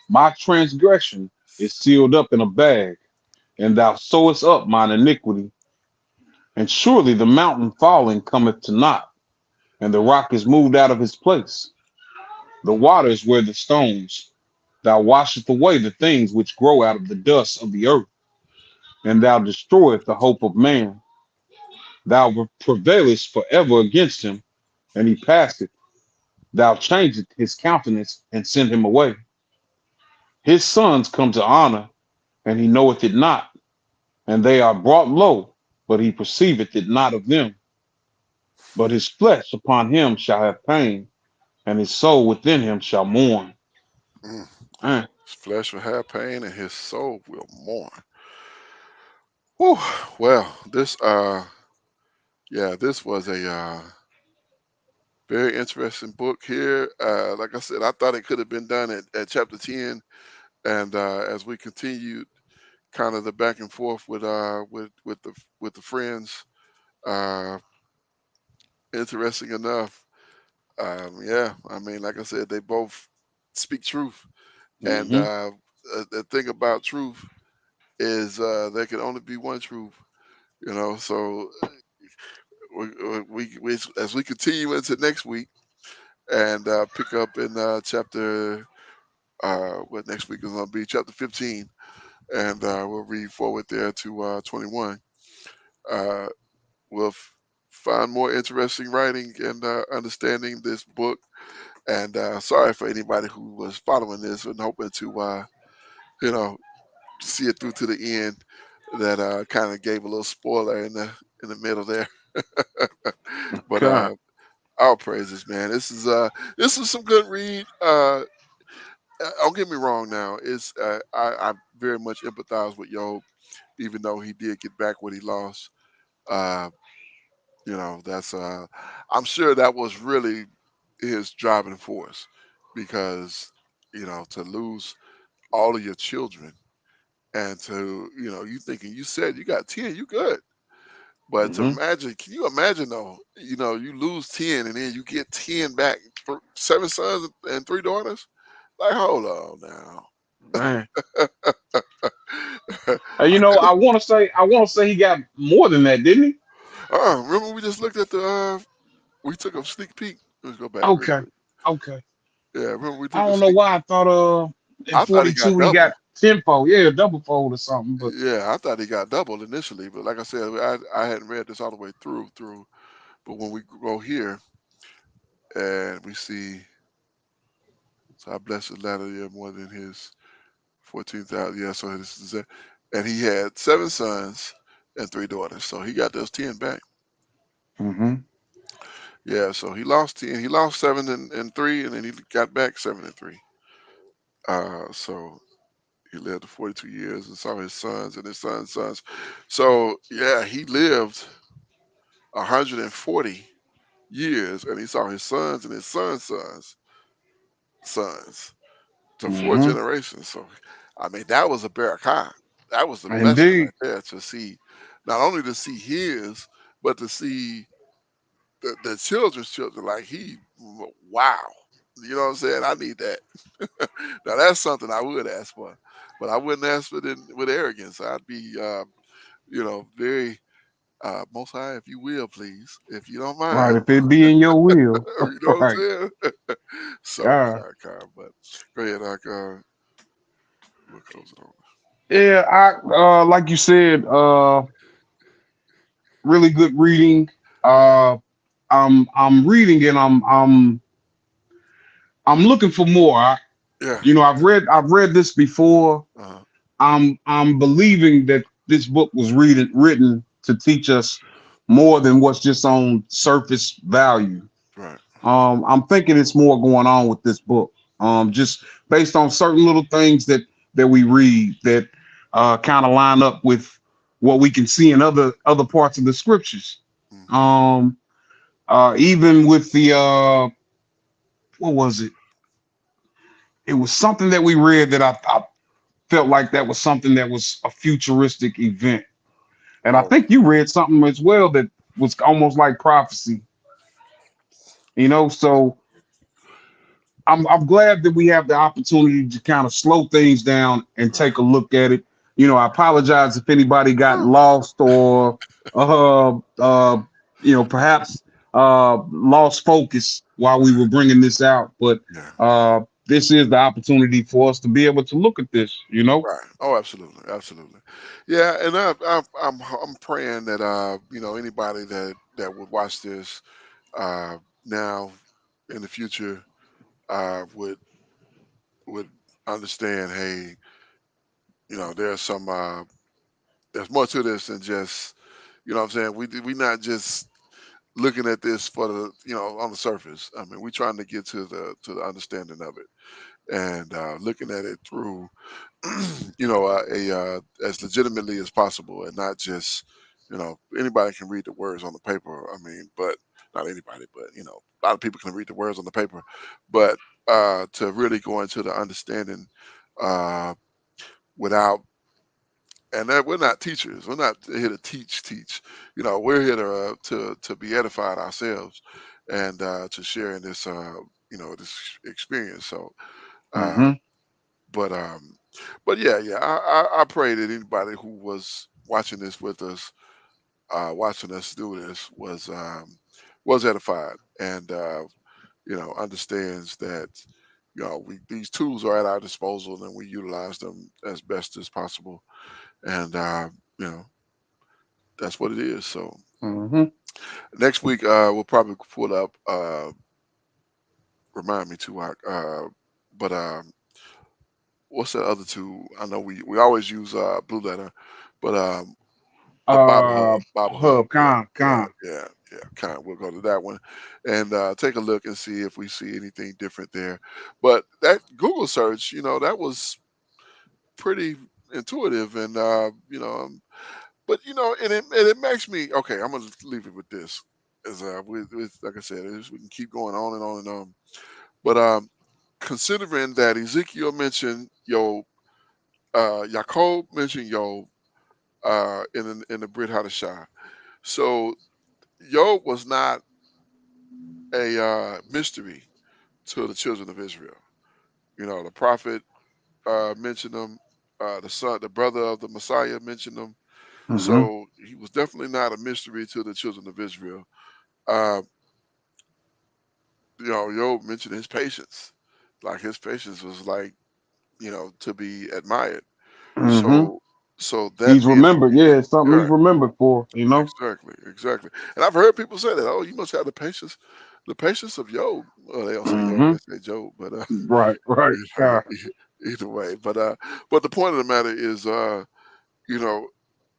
My transgression is sealed up in a bag, and thou sewest up mine iniquity. And surely the mountain falling cometh to naught, and the rock is moved out of his place. The waters were the stones. Thou washest away the things which grow out of the dust of the earth, and thou destroyest the hope of man. Thou prevailest forever against him, and he passeth. Thou changest his countenance and send him away. His sons come to honor, and he knoweth it not, and they are brought low, but he perceiveth it not of them. But his flesh upon him shall have pain, and his soul within him shall mourn. Mm. Eh, His flesh will have pain, and his soul will mourn. Whew. Well, this was a very interesting book here. Like I said, I thought it could have been done at chapter 10, and as we continued kind of the back and forth with the friends, uh, interesting enough. Yeah, I mean, like I said, they both speak truth, and mhm. the thing about truth is there can only be one truth. So we as we continue into next week and pick up in chapter what next week is going to be chapter 15, and we'll read forward there to 21. Uh, we'll find more interesting writing and understanding this book. And sorry for anybody who was following this and hoping to, you know, see it through to the end. That kind of gave a little spoiler in the middle there. But Okay. our praises, man. This is some good read. Don't get me wrong. Now, I very much empathize with Yob, even though he did get back what he lost. Uh, that's I'm sure that was really his driving force, because to lose all of your children, and to you thinking, you said you got 10, you good, but to Mhm. imagine, can you imagine though, you lose 10 and then you get 10 back, seven sons and three daughters. Like, hold on now. Man. You I know, could. I want to say he got more than that, didn't he? Remember we just looked at the. We took a sneak peek. Let's go back real Okay. quick. Okay. Yeah, remember we I took a don't know sneak. why I thought in I thought he got 42 he got double. tenfold. Yeah, double fold or something. But Yeah, I thought he got double initially, but like I said, I hadn't read this all the way through. But when we go here and we see, so I bless his latter year more than his 14,000. Yeah, so this is it. And he had 7 sons and 3 daughters. So he got those 10 back. hmm Yeah, so he lost 10. He lost 7 and 3, and then he got back 7 and 3. So he lived to 42 years and saw his sons and his sons' sons. So yeah, he lived 140 years, and he saw his sons and his sons' sons to 4 generations. So, I mean, that was a barakah. That was a blessing Indeed. right there to see, not only to see his, but to see the children's children. Like wow. You know what I'm saying? I need that. Now that's something I would ask for, but I wouldn't ask for it with arrogance. I'd be, very Most High, if you will, please, if you don't Right. mind. If it be in your will. You know what I'm Right. saying? So, God. but go ahead, we'll close it on. Yeah, I like you said, really good reading. Uh I'm reading and I'm looking for more. Yeah. I've read this before. Uh-huh. I'm believing that this book was written to teach us more than what's just on surface value. Right. I'm thinking it's more going on with this book. Just based on certain little things that we read that kind of line up with what we can see in other parts of the scriptures. Hmm. Um, Even with the what was it? It was something that we read that I felt like that was something that was a futuristic event. And I Oh, think you read something as well that was almost like prophecy, So I'm glad that we have the opportunity to kind of slow things down and right. take a look at it. I apologize if anybody got Oh, lost or uh uh perhaps lost focus while we were bringing this out, but yeah. this is the opportunity for us to be able to look at this. Right. Oh, absolutely, absolutely. Yeah, and I'm praying that anybody that would watch this now in the future would understand. Hey, there's more to this than just what I'm saying. We not just looking at this for the on the surface. I mean, we're trying to get to the understanding of it and looking at it through a as legitimately as possible, and not just anybody can read the words on the paper. I mean, but not anybody, but a lot of people can read the words on the paper, but to really go into the understanding uh, without and that we're not teachers. We're not here to teach. We're here to be edified ourselves and to share in this this experience. So, uh, Hmm but yeah. I pray that anybody who was watching this with us, watching us do this, was edified and understands that these tools are at our disposal and we utilize them as best as possible. And you know that's what it is. So hmm next week we'll probably pull up. Remind me to but what's the other two? I know we always use Blue Letter, but the Bible Hub. Hub Yeah, yeah, Con. yeah, yeah. Kind. We'll go to that one and take a look and see if we see anything different there. But that Google search, that was pretty intuitive, and but and it makes me okay. I'm gonna leave it with this, as with like I said, we can keep going on and on and on. But considering that Ezekiel mentioned Yaakov mentioned in the Brit Hadashah, so Job was not a mystery to the children of Israel. The prophet mentioned him. The brother of the Messiah mentioned him. Hmm. So he was definitely not a mystery to the children of Israel. Uh, Job mentioned his patience. Like his patience was like, to be admired. Hmm. So, so that He's being the remembered. case, Yeah, it's something he's right? remembered for. You know. Exactly, exactly. And I've heard people say that. Oh, you must have the patience of Job. Well, they don't say Job; Hmm. they say Job. But Right. Right. either, either way. But the point of the matter is, you know,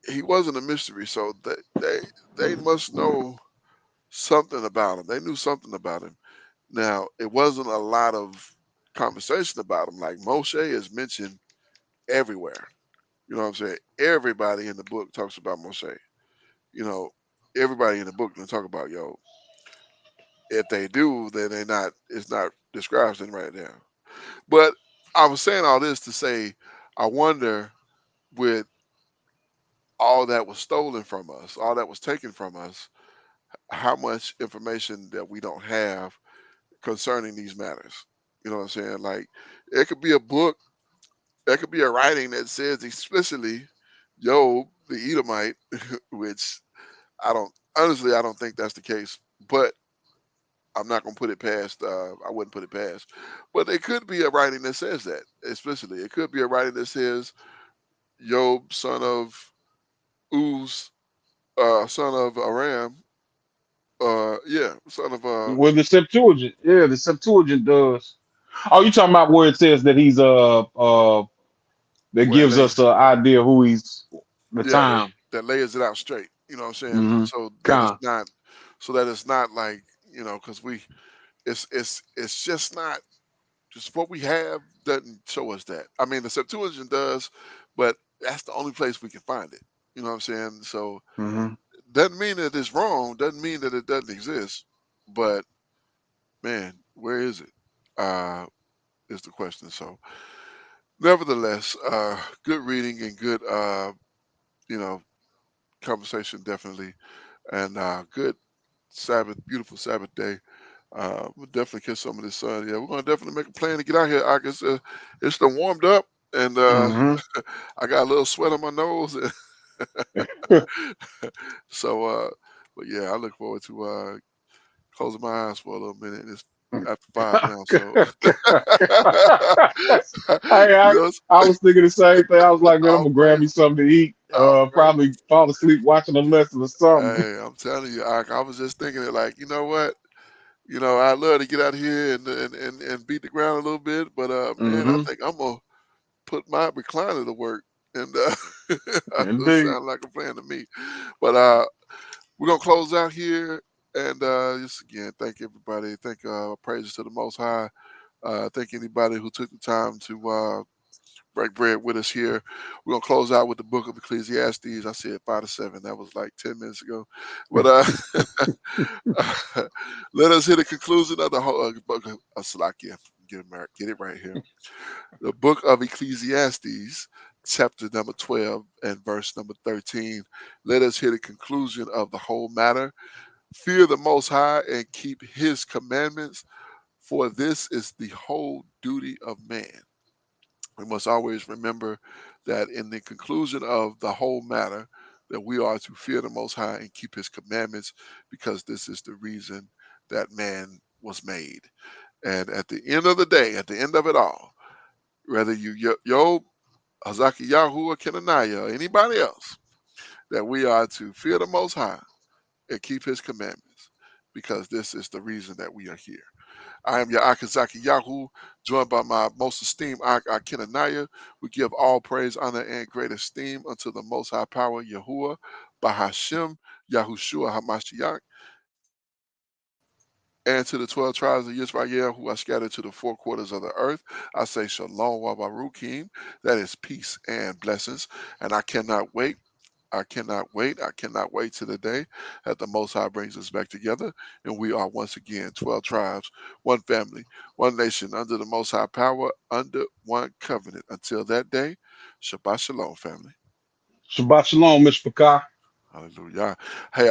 he wasn't a mystery. So they must know something about him. They knew something about him. Now, it wasn't a lot of conversation about him. Like Moshe is mentioned everywhere. You know what I'm saying? Everybody in the book talks about Moshe. You know, everybody in the book can talk about Yo. If they do, then they not. It's not described in right now. But I was saying all this to say, I wonder with all that was stolen from us, all that was taken from us, how much information that we don't have concerning these matters. You know what I'm saying? Like it could be a book, there could be a writing that says explicitly Job the Edomite, which I don't think that's the case. But I'm not gonna put it past. I wouldn't put it past. But it could be a writing that says that explicitly. It could be a writing that says Job, son of Uz, son of Aram. Yeah, son of Well, the Septuagint. Yeah, the Septuagint does. Oh, you talking about where it says that he's that where it gives lays. us an idea who he's the Yeah, time. that layers it out straight. You know what I'm saying? Mm-hmm. Con. So that it's not like because it's just not just what we have doesn't show us that. I mean, the Septuagint does, but that's the only place we can find it. You know what I'm saying? So Mm-hmm. doesn't mean that it's wrong. Doesn't mean that it doesn't exist. But man, where is it? Is the question. So nevertheless, good reading and good you know conversation definitely, and good Sabbath, beautiful Sabbath day. We'll definitely catch some of this sun. Yeah, we're gonna definitely make a plan to get out here. I guess it's done warmed up, and Mm-hmm. I got a little sweat on my nose. So, but yeah, I look forward to closing my eyes for a little minute. It's after 5 now, so you know, I was thinking the same thing. I was like, man, I'm all gonna grab me praise, something to eat. all praise. Probably fall asleep watching a lesson or something. Hey, I'm telling you, I was just thinking it like, you know what? I'd love to get out here and beat the ground a little bit, but man, I Mm-hmm. think I'm gonna put my recliner to work, and it Indeed. sounds like a plan to me. But we're gonna close out here, and just again, thank everybody. Thank praises to the Most High. Thank anybody who took the time to break bread with us here. We're gonna close out with the Book of Ecclesiastes. I said 5 to 7. That was like 10 minutes ago, but let us hear the conclusion of the whole book of Salakia. Get it right here. The book of Ecclesiastes, chapter number 12 and verse number 13. Let us hear the conclusion of the whole matter. Fear the Most High and keep his commandments, for this is the whole duty of man. We must always remember that in the conclusion of the whole matter, that we are to fear the Most High and keep his commandments, because this is the reason that man was made. And at the end of the day, at the end of it all, whether you Job, Hazaki Yahu, or Kenaniah, or anybody else, that we are to fear the Most High and keep His commandments, because this is the reason that we are here. I am your Akazaki Yahu, joined by my most esteemed Kenaniah. We give all praise, honor, and great esteem unto the Most High Power, Yahuwah, Bahashim, Yahushua Hamashiach, and to the 12 tribes of Israel who are scattered to the four quarters of the earth. I say Shalom wa Baruchim, that is peace and blessings. And I cannot wait. I cannot wait. I cannot wait to the day that the Most High brings us back together. And we are once again 12 tribes, one family, one nation, under the Most High power, under one covenant. Until that day, Shabbat Shalom, family. Shabbat shalom, Mishpachah. Hallelujah. Hey,